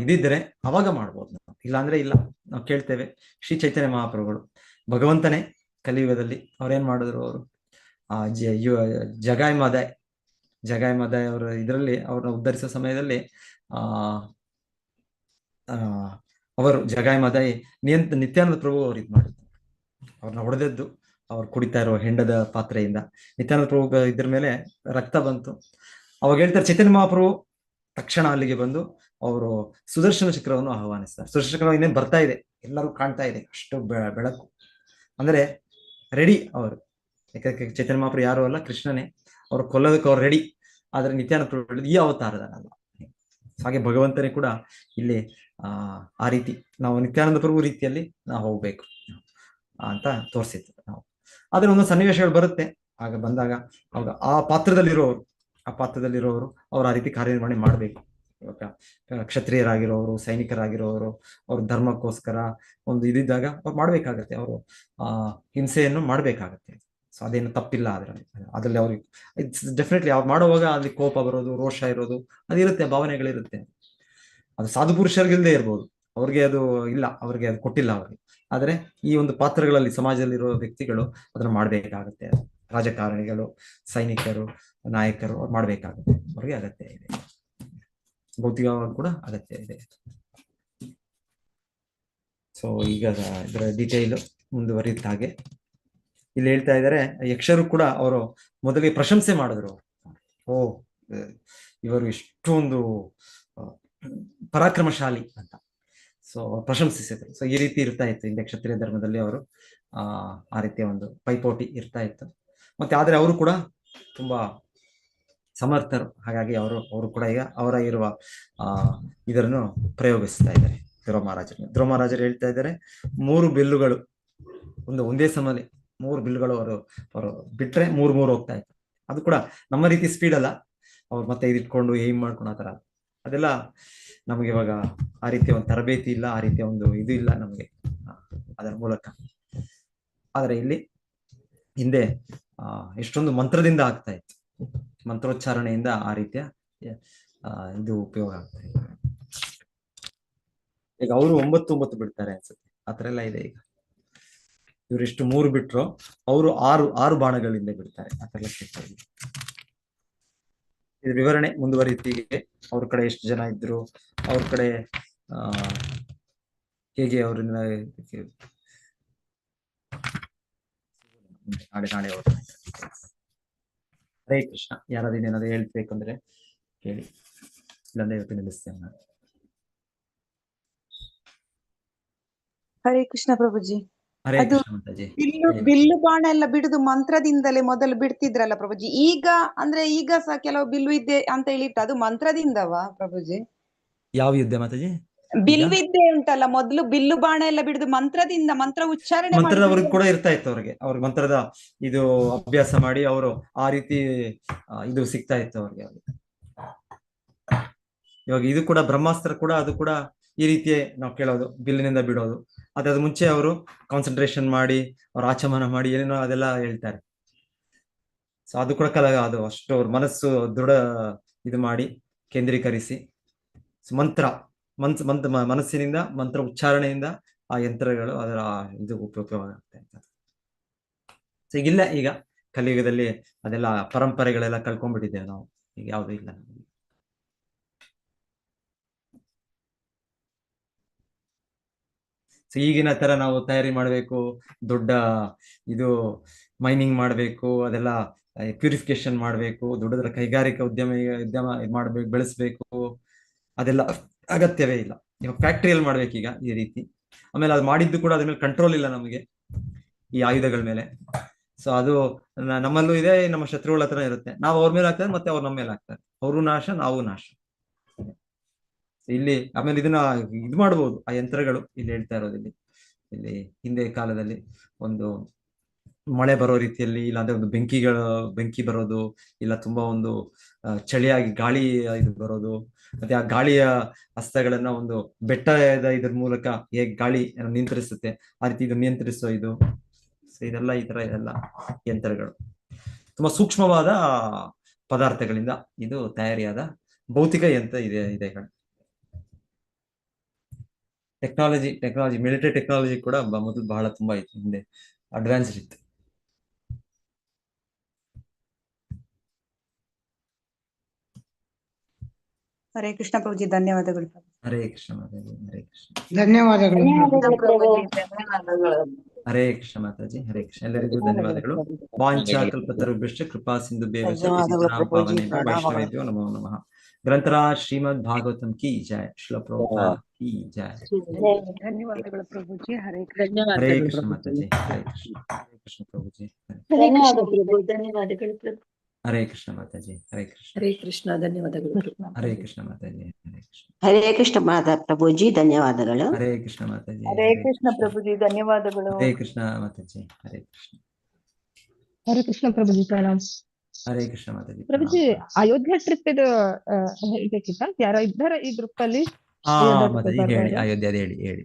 ಇದಿದ್ರೆ ಅವಾಗ ಮಾಡ್ಬೋದು ನಾವು. ಇಲ್ಲಾಂದ್ರೆ ಇಲ್ಲ. ನಾವು ಕೇಳ್ತೇವೆ ಶ್ರೀ ಚೈತನ್ಯ ಮಹಾಪ್ರಭುಗಳು ಭಗವಂತನೇ ಕಲಿಯುಗದಲ್ಲಿ ಅವ್ರೇನ್ ಮಾಡಿದ್ರು, ಅವರು ಜಗಾಯ್ ಮದಾಯ್ ಅವರ ಇದರಲ್ಲಿ ಅವ್ರನ್ನ ಉದ್ಧರಿಸೋ ಸಮಯದಲ್ಲಿ ಅವರು ಜಗಾಯ್ ಮದಾಯ್ ನಿತ್ಯಾನಂದ ಪ್ರಭು ಅವ್ರು ಇದು ಮಾಡಿದ್ರು, ಅವ್ರನ್ನ ಹೊಡೆದದ್ದು. ಅವ್ರು ಕುಡಿತಾ ಇರೋ ಹೆಂಡದ ಪಾತ್ರೆಯಿಂದ ನಿತ್ಯಾನಂದ ಪ್ರಭು ಇದ್ರ ಮೇಲೆ ರಕ್ತ ಬಂತು. ಅವಾಗ ಹೇಳ್ತಾರೆ ಚೈತನ್ಯ ಮಹಾಪ್ರಭು ತಕ್ಷಣ ಅಲ್ಲಿಗೆ ಬಂದು ಅವರು ಸುದರ್ಶನ ಚಕ್ರವನ್ನು ಆಹ್ವಾನಿಸ್ತಾರೆ. ಸುದರ್ಶನ ಚಕ್ರ ಇನ್ನೇನು ಬರ್ತಾ ಇದೆ, ಎಲ್ಲರೂ ಕಾಣ್ತಾ ಇದೆ, ಅಷ್ಟು ಬೆಳಕು ಅಂದ್ರೆ ರೆಡಿ ಅವರು. ಯಾಕಂದ್ರೆ ಚೈತನ್ಯ ಮಹಾಪ್ರಭು ಯಾರು ಅಲ್ಲ, ಕೃಷ್ಣನೇ. ಅವ್ರು ಕೊಲ್ಲೋದಕ್ಕೆ ಅವ್ರು ರೆಡಿ. ಆದ್ರೆ ನಿತ್ಯಾನಂದ ಪ್ರಭು ಈ ಅವತಾರದಲ್ಲ. ಹಾಗೆ ಭಗವಂತನೇ ಕೂಡ ಇಲ್ಲಿ ಆ ರೀತಿ ನಾವು ನಿತ್ಯಾನಂದ ಪ್ರಭು ರೀತಿಯಲ್ಲಿ ನಾವು ಹೋಗ್ಬೇಕು ಅಂತ ತೋರಿಸಿತ್ತು ನಾವು. ಆದ್ರೆ ಒಂದು ಸನ್ನಿವೇಶಗಳು ಬರುತ್ತೆ, ಆಗ ಬಂದಾಗ ಅವಾಗ ಆ ಪಾತ್ರದಲ್ಲಿರೋರು ಅವ್ರು ಆ ರೀತಿ ಕಾರ್ಯನಿರ್ವಹಣೆ ಮಾಡ್ಬೇಕು. ಇವಾಗ ಕ್ಷತ್ರಿಯರಾಗಿರೋರು, ಸೈನಿಕರಾಗಿರೋರು, ಅವ್ರ ಧರ್ಮಕ್ಕೋಸ್ಕರ ಒಂದು ಇದಿದ್ದಾಗ ಅವ್ರು ಮಾಡ್ಬೇಕಾಗತ್ತೆ, ಅವರು ಹಿಂಸೆಯನ್ನು ಮಾಡ್ಬೇಕಾಗತ್ತೆ. ಸೊ ಅದೇನು ತಪ್ಪಿಲ್ಲ ಅದ್ರಲ್ಲಿ ಅವ್ರಿಗೆ ಡೆಫಿನೆಟ್ಲಿ ಅವ್ರು ಮಾಡುವಾಗ ಅಲ್ಲಿ ಕೋಪ ಬರೋದು, ರೋಷ ಇರೋದು ಅದಿರುತ್ತೆ, ಭಾವನೆಗಳಿರುತ್ತೆ. ಅದು ಸಾಧು ಪುರುಷರಿಗಿಲ್ಲದೆ ಇರ್ಬೋದು, ಅವ್ರಿಗೆ ಅದು ಇಲ್ಲ, ಅವ್ರಿಗೆ ಅದು ಕೊಟ್ಟಿಲ್ಲ ಅವ್ರಿಗೆ. ಆದ್ರೆ ಈ ಒಂದು ಪಾತ್ರಗಳಲ್ಲಿ ಸಮಾಜದಲ್ಲಿರೋ ವ್ಯಕ್ತಿಗಳು ಅದನ್ನ ಮಾಡ್ಬೇಕಾಗತ್ತೆ. ರಾಜಕಾರಣಿಗಳು, ಸೈನಿಕರು, ನಾಯಕರು ಅವ್ರು ಮಾಡ್ಬೇಕಾಗುತ್ತೆ, ಅವ್ರಿಗೆ ಅಗತ್ಯ ಇದೆ. ಭೌತಿಕವಾಗಿ ಕೂಡ ಅಗತ್ಯ ಇದೆ. ಸೊ ಈಗ ಇದರ ಡೀಟೇಲ್ ಮುಂದುವರಿದ ಹಾಗೆ ಇಲ್ಲಿ ಹೇಳ್ತಾ ಇದ್ದಾರೆ, ಯಕ್ಷರು ಕೂಡ ಅವರು ಮೊದಲಿಗೆ ಪ್ರಶಂಸೆ ಮಾಡಿದ್ರು. ಓ, ಇವರು ಇಷ್ಟೊಂದು ಪರಾಕ್ರಮಶಾಲಿ ಅಂತ. ಸೊ ಪ್ರಶಂಸಿಸಿದ್ರು. ಸೊ ಈ ರೀತಿ ಇರ್ತಾ ಇತ್ತು ಹಿಂದೆ ಕ್ಷತ್ರಿಯ ಧರ್ಮದಲ್ಲಿ. ಅವರು ಆ ರೀತಿಯ ಒಂದು ಪೈಪೋಟಿ ಇರ್ತಾ ಇತ್ತು. ಮತ್ತೆ ಆದ್ರೆ ಅವರು ಕೂಡ ತುಂಬಾ ಸಮರ್ಥರು. ಹಾಗಾಗಿ ಅವರು ಕೂಡ ಈಗ ಅವರ ಇರುವ ಇದನ್ನು ಪ್ರಯೋಗಿಸ್ತಾ ಇದ್ದಾರೆ. ಧ್ರುವ ಮಹಾರಾಜರು ಹೇಳ್ತಾ ಇದ್ದಾರೆ, 3 ಬಿಲ್ಲುಗಳು ಒಂದೇ ಸಮನೆ 3 ಬಿಲ್ಲುಗಳು ಅವರು ಬಿಟ್ರೆ 3 ಹೋಗ್ತಾ ಇತ್ತು. ಅದು ಕೂಡ ನಮ್ಮ ರೀತಿ ಸ್ಪೀಡ್ ಅಲ್ಲ. ಅವ್ರು ಮತ್ತೆ ಇದಿಟ್ಕೊಂಡು ಏಮ್ ಮಾಡ್ಕೊಂಡು ಆತರ ಅದೆಲ್ಲ ನಮಗೆ ಇವಾಗ ಆ ರೀತಿಯ ಒಂದು ತರಬೇತಿ ಇಲ್ಲ, ಆ ರೀತಿಯ ಒಂದು ಇದು ಇಲ್ಲ ನಮಗೆ ಅದರ ಮೂಲಕ. ಆದ್ರೆ ಇಲ್ಲಿ ಹಿಂದೆ ಎಷ್ಟೊಂದು ಮಂತ್ರದಿಂದ ಆಗ್ತಾ ಇತ್ತು, ಮಂತ್ರೋಚ್ಚಾರಣೆಯಿಂದ ಆ ರೀತಿಯ ಇದು ಉಪಯೋಗ ಆಗ್ತಾ ಇದೆ. ಈಗ ಅವರು 9 ಬಿಡ್ತಾರೆ ಅನ್ಸುತ್ತೆ, ಆತರ ಎಲ್ಲ ಇದೆ. ಈಗ ಇವರಿಷ್ಟು 3 ಬಿಟ್ರು, ಅವರು 6 ಬಾಣಗಳಿಂದ ಬಿಡ್ತಾರೆ. ಆತರ ಎಲ್ಲ ಸಿಗ್ತಾ ಇದೆ. ಇದು ವಿವರಣೆ ಮುಂದುವರಿತೀಗೆ. ಅವ್ರ ಕಡೆ ಎಷ್ಟು ಜನ ಇದ್ರು, ಅವ್ರ ಕಡೆ ಹೇಗೆ ಅವ್ರನ್ನ ನಾಳೆ ಹರೇ ಕೃಷ್ಣ. ಯಾರಾದ್ರೂ ಏನಾದ್ರು ಹೇಳ್ಬೇಕಂದ್ರೆ ಕೇಳಿ, ಇಲ್ಲಾಂದ್ರೆ ಇವತ್ತು ನಿಲ್ಲಿಸ್ತೇನೆ ನಾನು. ಹರೇ ಕೃಷ್ಣ ಪ್ರಭುಜಿ. ಹರೇ ಕೃಷ್ಣ ಮಾತಾಜಿ. ಬಿಲ್ಲು ಬಾಣ ಎಲ್ಲ ಬಿಡುದು ಮಂತ್ರದಿಂದಲೇ ಮೊದಲು ಬಿಡ್ತಿದ್ರಲ್ಲ ಪ್ರಭುಜಿ. ಈಗ ಸಹ ಕೆಲವು ಬಿಲ್ಲು ವಿದ್ಯೆ ಅಂತ ಹೇಳಿಟ್ಟು ಅದು ಮಂತ್ರದಿಂದವಾ ಪ್ರಭುಜಿ? ಯಾವ ಯುದ್ಧ ಮಾತಾಜಿ? ಬಿಲ್ವಿದ್ಯೆ ಉಂಟಲ್ಲ, ಮೊದಲು ಬಿಲ್ಲು ಬಾಣ ಎಲ್ಲ ಬಿಡುದು ಮಂತ್ರದಿಂದ, ಮಂತ್ರ ಉಚ್ಚಾರಣೆ ಮಂತ್ರದವ್ರಿಗೆ ಕೂಡ ಇರ್ತಾ ಇತ್ತು. ಅವ್ರಿಗೆ ಮಂತ್ರದ ಇದು ಅಭ್ಯಾಸ ಮಾಡಿ ಅವರು ಆ ರೀತಿ ಇದು ಸಿಗ್ತಾ ಇತ್ತು ಅವ್ರಿಗೆ. ಇವಾಗ ಇದು ಕೂಡ ಬ್ರಹ್ಮಾಸ್ತ್ರ ಕೂಡ, ಅದು ಕೂಡ ಈ ರೀತಿಯೇ ನಾವು ಕೇಳೋದು, ಬಿಲ್ಲಿನಿಂದ ಬಿಡೋದು. ಅದಾದ ಮುಂಚೆ ಅವರು ಕಾನ್ಸಂಟ್ರೇಷನ್ ಮಾಡಿ, ಅವ್ರ ಆಚಮನ ಮಾಡಿ ಏನೇನೋ ಅದೆಲ್ಲ ಹೇಳ್ತಾರೆ. ಸೊ ಅದು ಕೂಡ ಅದು ಅಷ್ಟು ಅವ್ರ ಮನಸ್ಸು ದೃಢ ಇದು ಮಾಡಿ ಕೇಂದ್ರೀಕರಿಸಿ ಮನಸ್ಸಿನಿಂದ ಮಂತ್ರ ಉಚ್ಚಾರಣೆಯಿಂದ ಆ ಯಂತ್ರಗಳು ಅದರ ಇದು ಉಪಯೋಗ ಆಗ್ತಾ ಇರ್ತದೆ. ಸೊ ಈಗಿಲ್ಲ, ಈಗ ಕಲಿಯುಗದಲ್ಲಿ ಅದೆಲ್ಲ ಪರಂಪರೆಗಳೆಲ್ಲ ಕಳ್ಕೊಂಡ್ಬಿಟ್ಟಿದ್ದೇವೆ ನಾವು. ಈಗ ಯಾವುದು ಇಲ್ಲ. ಸೊ ಈಗಿನ ತರ ನಾವು ತಯಾರಿ ಮಾಡಬೇಕು, ದೊಡ್ಡ ಇದು ಮೈನಿಂಗ್ ಮಾಡಬೇಕು, ಅದೆಲ್ಲ ಪ್ಯೂರಿಫಿಕೇಶನ್ ಮಾಡಬೇಕು, ದೊಡ್ಡ ಕೈಗಾರಿಕಾ ಉದ್ಯಮ ಮಾಡ್ಬೇಕು, ಬೆಳೆಸ್ಬೇಕು, ಅದೆಲ್ಲ ಅಗತ್ಯವೇ ಇಲ್ಲ. ಇವಾಗ ಫ್ಯಾಕ್ಟ್ರಿಯಲ್ಲಿ ಮಾಡ್ಬೇಕೀಗ ಈ ರೀತಿ. ಆಮೇಲೆ ಅದು ಮಾಡಿದ್ದು ಕೂಡ ಅದ್ರ ಮೇಲೆ ಕಂಟ್ರೋಲ್ ಇಲ್ಲ ನಮಗೆ, ಈ ಆಯುಧಗಳ ಮೇಲೆ. ಸೊ ಅದು ನಮ್ಮಲ್ಲೂ ಇದೆ, ನಮ್ಮ ಶತ್ರುಗಳ ಹತ್ರ ಇರುತ್ತೆ. ನಾವು ಅವ್ರ ಮೇಲೆ ಹಾಕ್ತಾರೆ, ಮತ್ತೆ ಅವ್ರು ನಮ್ಮ ಮೇಲೆ ಹಾಕ್ತಾರೆ. ಅವರು ನಾಶ, ನಾವು ನಾಶ. ಇಲ್ಲಿ ಆಮೇಲೆ ಇದನ್ನ ಇದು ಮಾಡ್ಬೋದು, ಆ ಯಂತ್ರಗಳು ಇಲ್ಲಿ ಹೇಳ್ತಾ ಇರೋದು. ಇಲ್ಲಿ ಹಿಂದೆ ಕಾಲದಲ್ಲಿ ಒಂದು ಮಳೆ ಬರೋ ರೀತಿಯಲ್ಲಿ, ಇಲ್ಲಾಂದ್ರೆ ಒಂದು ಬೆಂಕಿ ಬರೋದು, ಇಲ್ಲ ತುಂಬಾ ಒಂದು ಚಳಿಯಾಗಿ ಗಾಳಿ ಇದು ಬರೋದು, ಮತ್ತೆ ಆ ಗಾಳಿಯ ಹಸ್ತಗಳನ್ನ ಒಂದು ಬೆಟ್ಟದ ಇದ್ರ ಮೂಲಕ ಹೇಗೆ ಗಾಳಿ ನಿಯಂತ್ರಿಸುತ್ತೆ, ಆ ರೀತಿ ಇದು ನಿಯಂತ್ರಿಸೋ ಇದು. ಇದೆಲ್ಲ ಈ ತರ ಇದೆಲ್ಲ ಯಂತ್ರಗಳು ತುಂಬಾ ಸೂಕ್ಷ್ಮವಾದ ಪದಾರ್ಥಗಳಿಂದ ಇದು ತಯಾರಿಯಾದ ಭೌತಿಕ ಯಂತ್ರ ಇದೆ. ಟೆಕ್ನಾಲಜಿ ಮಿಲಿಟರಿ ಟೆಕ್ನಾಲಜಿ ಕೂಡ ಮೊದಲು ಬಹಳ ತುಂಬಾ ಇತ್ತು, ಹಿಂದೆ ಅಡ್ವಾನ್ಸ್ಡ್ ಇತ್ತು. ಹರೇ ಕೃಷ್ಣ ಪ್ರಭುಜಿ, ಧನ್ಯವಾದಗಳು. ಹರೇ ಕೃಷ್ಣ ಮಾತಾಜಿ. ಹರೇ ಕೃಷ್ಣ. ಧನ್ಯವಾದಗಳು. ಹರೇ ಕೃಷ್ಣ ಮಾತಾಜಿ. ಹರೇ ಕೃಷ್ಣ. ಎಲ್ಲರಿಗೂ ಧನ್ಯವಾದಗಳು. ವಾಂಛಾ ಕಲ್ಪತರುಭ್ಯಶ್ಚ ಕೃಪಾ ಸಿಂಧುಭ್ಯಶ್ಚ ಪತಿತಾನಾಂ ಪಾವನೇಭ್ಯೋ ವೈಷ್ಣವೇಭ್ಯೋ ನಮೋ ನಮಃ. ಗ್ರಂಥರಾಜ ಶ್ರೀಮದ್ ಭಾಗವತಂ ಕಿ ಜಯ. ಶ್ರೀಲ ಪ್ರಭುಪಾದ ಕಿ ಜಯ. ಧನ್ಯವಾದಗಳು ಪ್ರಭುಜಿ. ಹರೇ ಹರೇ ಕೃಷ್ಣ ಮಾತಾಜಿ. ಹರೇ ಕೃಷ್ಣ. ಹರೇ ಕೃಷ್ಣ ಪ್ರಭುಜಿ. ಧನ್ಯವಾದಗಳು. ಹರೇ ಕೃಷ್ಣ ಮಾತಾಜಿ. ಹರೇ ಕೃಷ್ಣ. ಹರೇ ಕೃಷ್ಣ. ಧನ್ಯವಾದಗಳು. ಹರೇ ಕೃಷ್ಣ ಮಾತಾಜಿ. ಹರೇ ಕೃಷ್ಣ. ಹರೇ ಕೃಷ್ಣ ಮಾತಾ ಪ್ರಭುಜಿ, ಧನ್ಯವಾದಗಳು. ಹರೇ ಕೃಷ್ಣ ಮಾತಾಜಿ. ಹರೇ ಕೃಷ್ಣ ಪ್ರಭುಜಿ, ಧನ್ಯವಾದಗಳು. ಹರೇ ಕೃಷ್ಣ ಮಾತಾಜಿ. ಹರೇ ಕೃಷ್ಣ. ಹರೇ ಕೃಷ್ಣ ಪ್ರಭುಜಿ, ಪ್ರಣಾಮ್. ಹರೇ ಕೃಷ್ಣ ಮಾತಾಜಿ. ಪ್ರಭುಜಿ, ಅಯೋಧ್ಯ ಟ್ರಿಪ್ ಇದು ಹೇಳ್ಬೇಕಿತ್ತ? ಯಾರೋ ಇದ್ದಾರ ಈ ಗ್ರೂಪ್ ಅಲ್ಲಿ? ಮಾತಾಜಿ ಹೇಳಿ, ಅಯೋಧ್ಯ ಹೇಳಿ.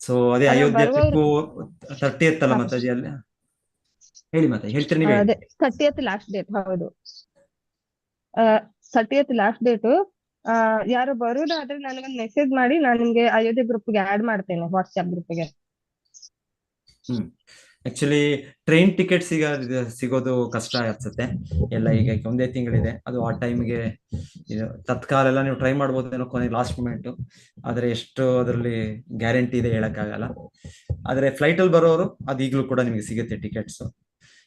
ಸೊ ಅದೇ ಅಯೋಧ್ಯ ಟ್ರಿಪ್ 30th ಅಲ್ಲ ಮಾತಾಜಿ? ಅಲ್ಲ ಹೇಳಿ ಮಾತಾಜಿ, ಹೇಳ್ತೀರಿ ನೀವು? ಅದೇ 30th ಲಾಸ್ಟ್ ಡೇಟ್. ಹೌದು, 30th ಲಾಸ್ಟ್ ಡೇಟ್. ಯಾರು ಬರುದಾದ್ರೆ ನನಗೊಂದು ಮೆಸೇಜ್ ಮಾಡಿ, ನಾನು ನಿಮ್ಗೆ ಅಯೋಧ್ಯೆ ಗ್ರೂಪ್ಗೆ ಆಡ್ ಮಾಡ್ತೇನೆ, ವಾಟ್ಸ್ಆಪ್ ಗ್ರೂಪ್ಗೆ. ಆಕ್ಚುಲಿ ಟ್ರೈನ್ ಟಿಕೆಟ್ಸ್ ಈಗ ಸಿಗೋದು ಕಷ್ಟ ಅನ್ಸುತ್ತೆ. ಎಲ್ಲ ಈಗ ಒಂದೇ ತಿಂಗಳಿದೆ, ಅದು ಆ ಟೈಮ್ಗೆ ಇದು ತತ್ಕಾಲ ಎಲ್ಲ ನೀವು ಟ್ರೈ ಮಾಡ್ಬೋದೇನೋ ಕೊನೆ ಲಾಸ್ಟ್ ಮೂಮೆಂಟ್, ಆದ್ರೆ ಎಷ್ಟು ಅದರಲ್ಲಿ ಗ್ಯಾರಂಟಿ ಇದೆ ಹೇಳಕ್ಕಾಗಲ್ಲ. ಆದ್ರೆ ಫ್ಲೈಟ್ ಅಲ್ಲಿ ಬರೋರು ಅದು ಈಗಲೂ ಕೂಡ ನಿಮಗೆ ಸಿಗುತ್ತೆ ಟಿಕೆಟ್ಸ್.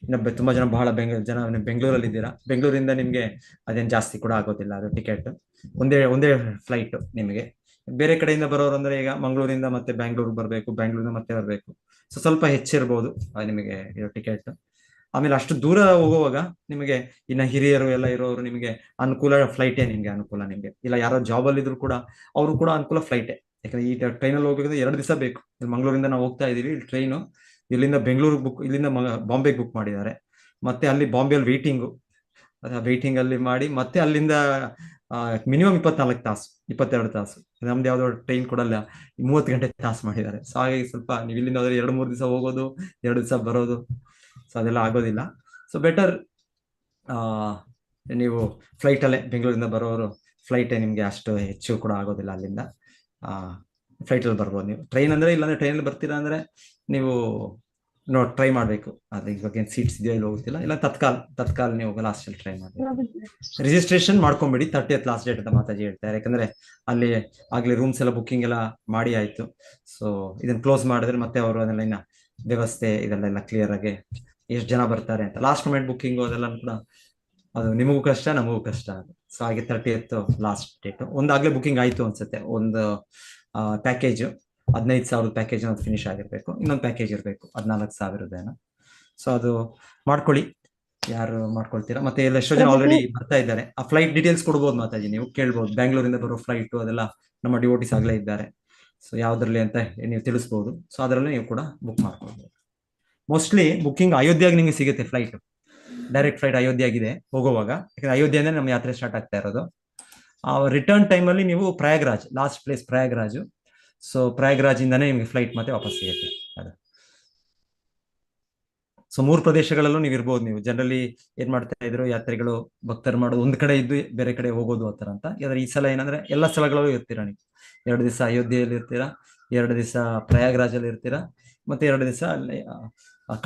ಇನ್ನು ತುಂಬಾ ಜನ ಬಹಳ ನೀವು ಬೆಂಗಳೂರಲ್ಲಿ ಇದ್ದೀರಾ, ಬೆಂಗಳೂರಿಂದ ನಿಮ್ಗೆ ಅದೇನು ಜಾಸ್ತಿ ಕೂಡ ಆಗೋದಿಲ್ಲ ಅದು ಟಿಕೆಟ್. ಒಂದೇ ಫ್ಲೈಟ್ ನಿಮಗೆ. ಬೇರೆ ಕಡೆಯಿಂದ ಬರೋರು ಅಂದ್ರೆ ಈಗ ಮಂಗಳೂರಿಂದ ಮತ್ತೆ ಬ್ಯಾಂಗ್ಳೂರ್ ಬರಬೇಕು, ಬ್ಯಾಂಗ್ಳೂರಿಂದ ಮತ್ತೆ ಬರಬೇಕು, ಸೊ ಸ್ವಲ್ಪ ಹೆಚ್ಚಿರ್ಬೋದು ನಿಮಗೆ ಇರೋ ಟಿಕೆಟ್. ಆಮೇಲೆ ಅಷ್ಟು ದೂರ ಹೋಗುವಾಗ ನಿಮಗೆ ಇನ್ನ ಹಿರಿಯರು ಎಲ್ಲ ಇರೋರು ನಿಮಗೆ ಅನುಕೂಲ ಫ್ಲೈಟೇ, ನಿಮ್ಗೆ ಅನುಕೂಲ. ನಿಮ್ಗೆ ಇಲ್ಲ ಯಾರೋ ಜಾಬ್ ಅಲ್ಲಿ ಇದ್ರು ಕೂಡ ಅವರು ಕೂಡ ಅನುಕೂಲ ಫ್ಲೈಟೇ. ಯಾಕಂದ್ರೆ ಈ ಟ್ರೈನಲ್ಲಿ ಹೋಗ್ಬೇಕಂದ್ರೆ 2 ದಿವಸ ಬೇಕು. ಮಂಗಳೂರಿಂದ ನಾವು ಹೋಗ್ತಾ ಇದೀವಿ, ಟ್ರೈನು ಇಲ್ಲಿಂದ ಬೆಂಗಳೂರಿಗೆ ಇಲ್ಲಿಂದ ಬಾಂಬೆಗೆ ಬುಕ್ ಮಾಡಿದ್ದಾರೆ. ಮತ್ತೆ ಅಲ್ಲಿ ಬಾಂಬೆಯಲ್ಲಿ ವೇಟಿಂಗ್ ಅಲ್ಲಿ ಮಾಡಿ ಮತ್ತೆ ಅಲ್ಲಿಂದ ಮಿನಿಮಮ್ 24 ತಾಸು 22 ತಾಸು. ನಮ್ದು ಯಾವ್ದೋ ಟ್ರೈನ್ ಕೊಡಲ್ಲ, 30 ಗಂಟೆ ತಾಸು ಮಾಡಿದ್ದಾರೆ. ಸೊ ಹಾಗಾಗಿ ಸ್ವಲ್ಪ ನೀವು ಇಲ್ಲಿಂದ ಹೋದ್ರೆ 2-3 ದಿವಸ ಹೋಗೋದು, 2 ದಿವಸ ಬರೋದು, ಸೊ ಅದೆಲ್ಲ ಆಗೋದಿಲ್ಲ. ಸೊ ಬೆಟರ್ ನೀವು ಫ್ಲೈಟ್ ಅಲ್ಲೇ, ಬೆಂಗಳೂರಿಂದ ಬರೋರು ಫ್ಲೈಟೇ ನಿಮ್ಗೆ ಅಷ್ಟು ಹೆಚ್ಚು ಕೂಡ ಆಗೋದಿಲ್ಲ. ಅಲ್ಲಿಂದ ಫ್ಲೈಟ್ ಅಲ್ಲಿ ಬರ್ಬೋದು ನೀವು. ಟ್ರೈನ್ ಅಂದ್ರೆ ಇಲ್ಲಾಂದ್ರೆ ಟ್ರೈನಲ್ಲಿ ಬರ್ತೀರಾ ಅಂದ್ರೆ ನೀವು ಟ್ರೈ ಮಾಡ್ಬೇಕು, ಅದ್ರ ಇವಾಗ ಸೀಟ್ಸ್ ಇದೆಯೋ ಇಲ್ಲ ಹೋಗ್ತಿಲ್ಲ. ಇಲ್ಲ ತತ್ಕಾಲ್ ನೀವು ಲಾಸ್ಟ್ ಅಲ್ಲಿ ಟ್ರೈ ಮಾಡ್ಬೇಕು. ರಿಜಿಸ್ಟ್ರೇಷನ್ ಮಾಡ್ಕೊಂಬಿಡಿ 30th ಲಾಸ್ಟ್ ಡೇಟ್ ಅಂತ ಮಾತಾಜಿ ಹೇಳ್ತಾರೆ. ಯಾಕಂದ್ರೆ ಅಲ್ಲಿ ಆಗ್ಲೇ ರೂಮ್ಸ್ ಎಲ್ಲ ಬುಕ್ಕಿಂಗ್ ಎಲ್ಲ ಮಾಡಿ ಆಯ್ತು. ಸೊ ಇದನ್ನ ಕ್ಲೋಸ್ ಮಾಡಿದ್ರೆ ಮತ್ತೆ ಅವರು ಅದೆಲ್ಲ ಇನ್ನ ವ್ಯವಸ್ಥೆ ಇದೆಲ್ಲ ಕ್ಲಿಯರ್ ಆಗಿ ಎಷ್ಟು ಜನ ಬರ್ತಾರೆ ಅಂತ ಲಾಸ್ಟ್ ಮೊಮೆಂಟ್ ಬುಕ್ಕಿಂಗ್ ಅದೆಲ್ಲ ಕೂಡ ಅದು ನಿಮಗೂ ಕಷ್ಟ ನಮಗೂ ಕಷ್ಟ ಅದು. ಸೊ ಹಾಗೆ 30th ಲಾಸ್ಟ್ ಡೇಟ್. ಒಂದಾಗ್ಲೇ ಬುಕ್ಕಿಂಗ್ ಆಯ್ತು ಅನ್ಸುತ್ತೆ. ಒಂದು ಪ್ಯಾಕೇಜ್ 15,000 ಪ್ಯಾಕೇಜ್ ಅದು ಫಿನಿಶ್ ಆಗಿರ್ಬೇಕು. ಇನ್ನೊಂದು ಪ್ಯಾಕೇಜ್ ಇರಬೇಕು 14,000. ಸೊ ಅದು ಮಾಡ್ಕೊಳ್ಳಿ, ಯಾರು ಮಾಡ್ಕೊಳ್ತೀರಾ. ಮತ್ತೆ ಎಲ್ಲ ಎಷ್ಟೋ ಜನ ಆಲ್ರೆಡಿ ಬರ್ತಾ ಇದ್ದಾರೆ. ಆ ಫ್ಲೈಟ್ ಡೀಟೇಲ್ಸ್ ಕೊಡ್ಬೋದು ಮಾತಾಜಿ, ನೀವು ಕೇಳ್ಬೋದು. ಬ್ಯಾಂಗ್ಳೂರಿಂದ ಬರೋ ಫ್ಲೈಟ್ ಅದೆಲ್ಲ ನಮ್ಮ ಡಿವೋಟಿಸ್ ಆಗ್ಲೇ ಇದ್ದಾರೆ. ಸೊ ಯಾವ್ದ್ರಲ್ಲಿ ಅಂತ ನೀವು ತಿಳಿಸ್ಬೋದು. ಸೊ ಅದರಲ್ಲಿ ನೀವು ಕೂಡ ಬುಕ್ ಮಾಡ್ಕೊಳ್ಬೋದು. ಮೋಸ್ಟ್ಲಿ ಬುಕ್ಕಿಂಗ್ ಅಯೋಧ್ಯೆಗೆ ನಿಮಗೆ ಸಿಗುತ್ತೆ ಫ್ಲೈಟ್. ಡೈರೆಕ್ಟ್ ಫ್ಲೈಟ್ ಅಯೋಧ್ಯೆಗಿದೆ ಹೋಗುವಾಗ. ಯಾಕಂದ್ರೆ ಅಯೋಧ್ಯೆಯಿಂದ ನಮ್ಮ ಯಾತ್ರೆ ಸ್ಟಾರ್ಟ್ ಆಗ್ತಾ ಇರೋದು. ರಿಟರ್ನ್ ಟೈಮಲ್ಲಿ ನೀವು Prayagraj, last place Prayagraj. So Prayagraj ಇಂದಾನೆ ನಿಮ್ಗೆ ಫ್ಲೈಟ್ ಮತ್ತೆ ವಾಪಸ್ ಸಿಗುತ್ತೆ ಅದು. ಸೊ 3 ಪ್ರದೇಶಗಳಲ್ಲೂ ನೀವು ಇರ್ಬೋದು. ನೀವು ಜನರಲಿ ಏನ್ ಮಾಡ್ತಾ ಇದ್ರು ಯಾತ್ರಿಗಳು, ಭಕ್ತರು ಮಾಡೋದು ಒಂದ್ ಕಡೆ ಇದ್ದು ಬೇರೆ ಕಡೆ ಹೋಗೋದು ಆತರ ಅಂತ. ಆದ್ರೆ ಈ ಸಲ ಏನಂದ್ರೆ ಎಲ್ಲ ಸ್ಥಳಗಳಲ್ಲೂ ಇರ್ತೀರಾ ನೀವು. 2 ದಿವಸ ಅಯೋಧ್ಯೆಯಲ್ಲಿ ಇರ್ತೀರಾ, 2 ದಿವಸ ಪ್ರಯಾಗ್ರಾಜ್ ಅಲ್ಲಿ ಇರ್ತೀರಾ, ಮತ್ತೆ 2 ದಿವಸ ಅಲ್ಲಿ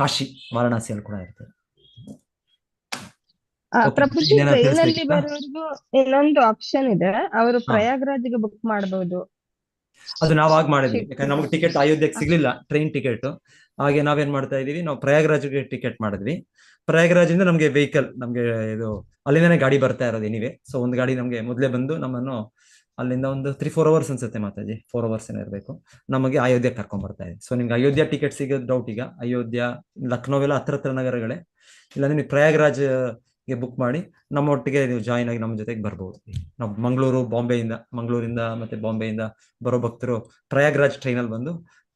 ಕಾಶಿ ವಾರಣಾಸಿಯಲ್ಲಿ ಕೂಡ ಇರ್ತೀರಾ. ಪ್ರಭುಜಿ, ಇನ್ನೇನಾದ್ರು ಟ್ರೈನ್ ಅಲ್ಲಿ ತಿಳಿಸ್ಬೇಕಿತ್ತಾ? ಬರೋರ್ಗು ಇನ್ನೊಂದು ಆಪ್ಷನ್ ಇದೆ, ಅವರು ಹಾ. ಪ್ರಯಾಗ್ರಾಜ್ಗೆ ಬುಕ್ ಮಾಡಬಹುದು. ಅದು ನಾವಾಗ ಮಾಡಿದ್ವಿ. ಯಾಕಂದ್ರೆ ನಮ್ಗೆ ಟಿಕೆಟ್ ಅಯೋಧ್ಯೆಗೆ ಸಿಗ್ಲಿಲ್ಲ, ಟ್ರೈನ್ ಟಿಕೆಟ್. ಹಾಗೆ ನಾವೇನ್ ಮಾಡ್ತಾ ಇದೀವಿ, ನಾವು ಪ್ರಯಾಗ್ರಾಜ್ಗೆ ಟಿಕೆಟ್ ಮಾಡಿದ್ವಿ. ಪ್ರಯಾಗ್ರಾಜಿಂದ ನಮ್ಗೆ ವೆಹಿಕಲ್, ನಮ್ಗೆ ಇದು ಅಲ್ಲಿಂದಾನೆ ಗಾಡಿ ಬರ್ತಾ ಇರೋದು ಎನಿವೆ. ಸೊ ಒಂದು ಗಾಡಿ ನಮ್ಗೆ ಮೊದಲೇ ಬಂದು ನಮ್ಮನ್ನು ಅಲ್ಲಿಂದ ಒಂದು 3-4 ಅವರ್ಸ್ ಅನ್ಸುತ್ತೆ ಮಾತಾಜಿ, 4 ಅವರ್ಸ್ ಏನೋ ಇರಬೇಕು, ನಮಗೆ ಅಯೋಧ್ಯೆ ಕರ್ಕೊಂಡ್ ಬರ್ತಾ ಇದೆ. ಸೊ ನಿಮ್ಗೆ ಅಯೋಧ್ಯೆ ಟಿಕೆಟ್ ಸಿಗೋದು ಡೌಟ್. ಈಗ ಅಯೋಧ್ಯ, ಲಕ್ನೋ ಎಲ್ಲ ಹತ್ರ ನಗರಗಳೇ. ಇಲ್ಲಾಂದ್ರೆ ನೀವು ಪ್ರಯಾಗ್ರಾಜ್ಗೆ ಬುಕ್ ಮಾಡಿ ನಮ್ಮ ಒಟ್ಟಿಗೆ ನೀವು ಜಾಯಿನ್ ಆಗಿ ನಮ್ಮ ಜೊತೆಗೆ ಬರ್ಬೋದು. ನಾವು ಮಂಗಳೂರಿಂದ ಮತ್ತೆ ಬಾಂಬೆಯಿಂದ ಬರೋ ಭಕ್ತರು ಪ್ರಯಾಗ್ರಾಜ್ ಟ್ರೈನಲ್ಲಿ ಬಂದು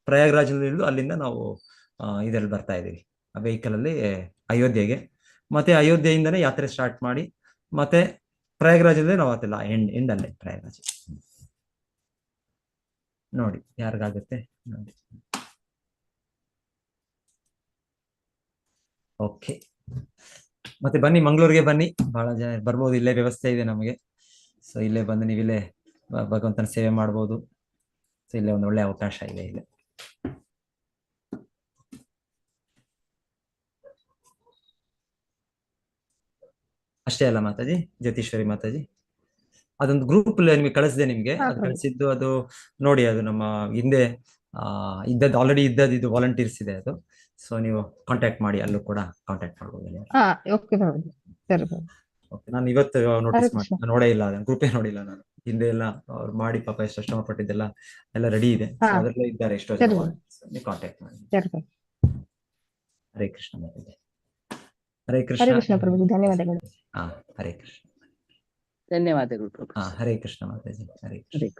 ಪ್ರಯಾಗ್ರಾಜ್ ಇಳಿದು ಅಲ್ಲಿಂದ ನಾವು ಇದರಲ್ಲಿ ಬರ್ತಾ ಇದೀವಿ ವೆಹಿಕಲ್ ಅಲ್ಲಿ ಅಯೋಧ್ಯೆಗೆ. ಮತ್ತೆ ಅಯೋಧ್ಯೆಯಿಂದನೇ ಯಾತ್ರೆ ಸ್ಟಾರ್ಟ್ ಮಾಡಿ ಮತ್ತೆ ಪ್ರಯಾಗ್ರಾಜಲ್ಲಿ ನಾವು ಅದೆಲ್ಲ ಎಂಡ್ ಅಲ್ಲೇ ಪ್ರಯಾಗ್ರಾಜ್. ನೋಡಿ ಯಾರಿಗಾಗುತ್ತೆ ನೋಡಿ. ಓಕೆ, ಮತ್ತೆ ಬನ್ನಿ ಮಂಗಳೂರಿಗೆ ಬನ್ನಿ, ಬಹಳ ಜನ ಬರ್ಬೋದು. ಇಲ್ಲೇ ವ್ಯವಸ್ಥೆ ಇದೆ ನಮಗೆ. ಸೊ ಇಲ್ಲೇ ಬಂದು ನೀವಿಲ್ಲೇ ಭಗವಂತನ ಸೇವೆ ಮಾಡ್ಬೋದು. ಸೊ ಇಲ್ಲೇ ಒಂದು ಒಳ್ಳೆ ಅವಕಾಶ ಇದೆ ಇಲ್ಲಿ. ಅಷ್ಟೇ ಅಲ್ಲ ಮಾತಾಜಿ, ಜ್ಯೋತಿಶ್ವರಿ ಮಾತಾಜಿ, ಅದೊಂದು ಗ್ರೂಪ್ ನಿಮಗೆ ಕಳಿಸಿದೆ. ನಿಮ್ಗೆ ಅದು ಕಳಿಸಿದ್ದು ಅದು ನೋಡಿ, ಅದು ನಮ್ಮ ಹಿಂದೆ ಆಲ್ರೆಡಿ ಇದು ವಾಲಂಟಿಯರ್ಸ್ ಇದೆ ಅದು. ಸೊ ನೀವು ಕಾಂಟ್ಯಾಕ್ಟ್ ಮಾಡಿ, ಅಲ್ಲೂ ಕೂಡ ಕಾಂಟ್ಯಾಕ್ಟ್ ಮಾಡ್ಬೋದು. ನಾನು ಇವತ್ತು ನೋಟಿಸ್ ಮಾಡಿ ನೋಡೇ ಇಲ್ಲ, ಗ್ರೂಪೇ ನೋಡಿಲ್ಲ ನಾನು. ಹಿಂದೆ ಎಲ್ಲ ಅವ್ರು ಮಾಡಿ ಪಾಪ ಎಷ್ಟು ಶ್ರಮ ಪಟ್ಟಿದ್ದೆಲ್ಲ ಎಲ್ಲ ರೆಡಿ ಇದೆ. ಅದರಲ್ಲೇ ಇದ್ದಾರೆ ಎಷ್ಟೋ ಜನ. ನೀವು ಕಾಂಟ್ಯಾಕ್ಟ್ ಮಾಡಿ. ಹರೇ ಕೃಷ್ಣ ಮಾತಾಜಿ. ಹರೇ ಕೃಷ್ಣ ಪ್ರಭು, ಧನ್ಯವಾದಗಳು. ಹಾ, ಹರೇ ಕೃಷ್ಣ. ಧನ್ಯವಾದಗಳು ಪ್ರಭು. ಹಾ, ಹರೇ ಕೃಷ್ಣ ಮಾತಾಜಿ. ಹರೇ ಕೃಷ್ಣ.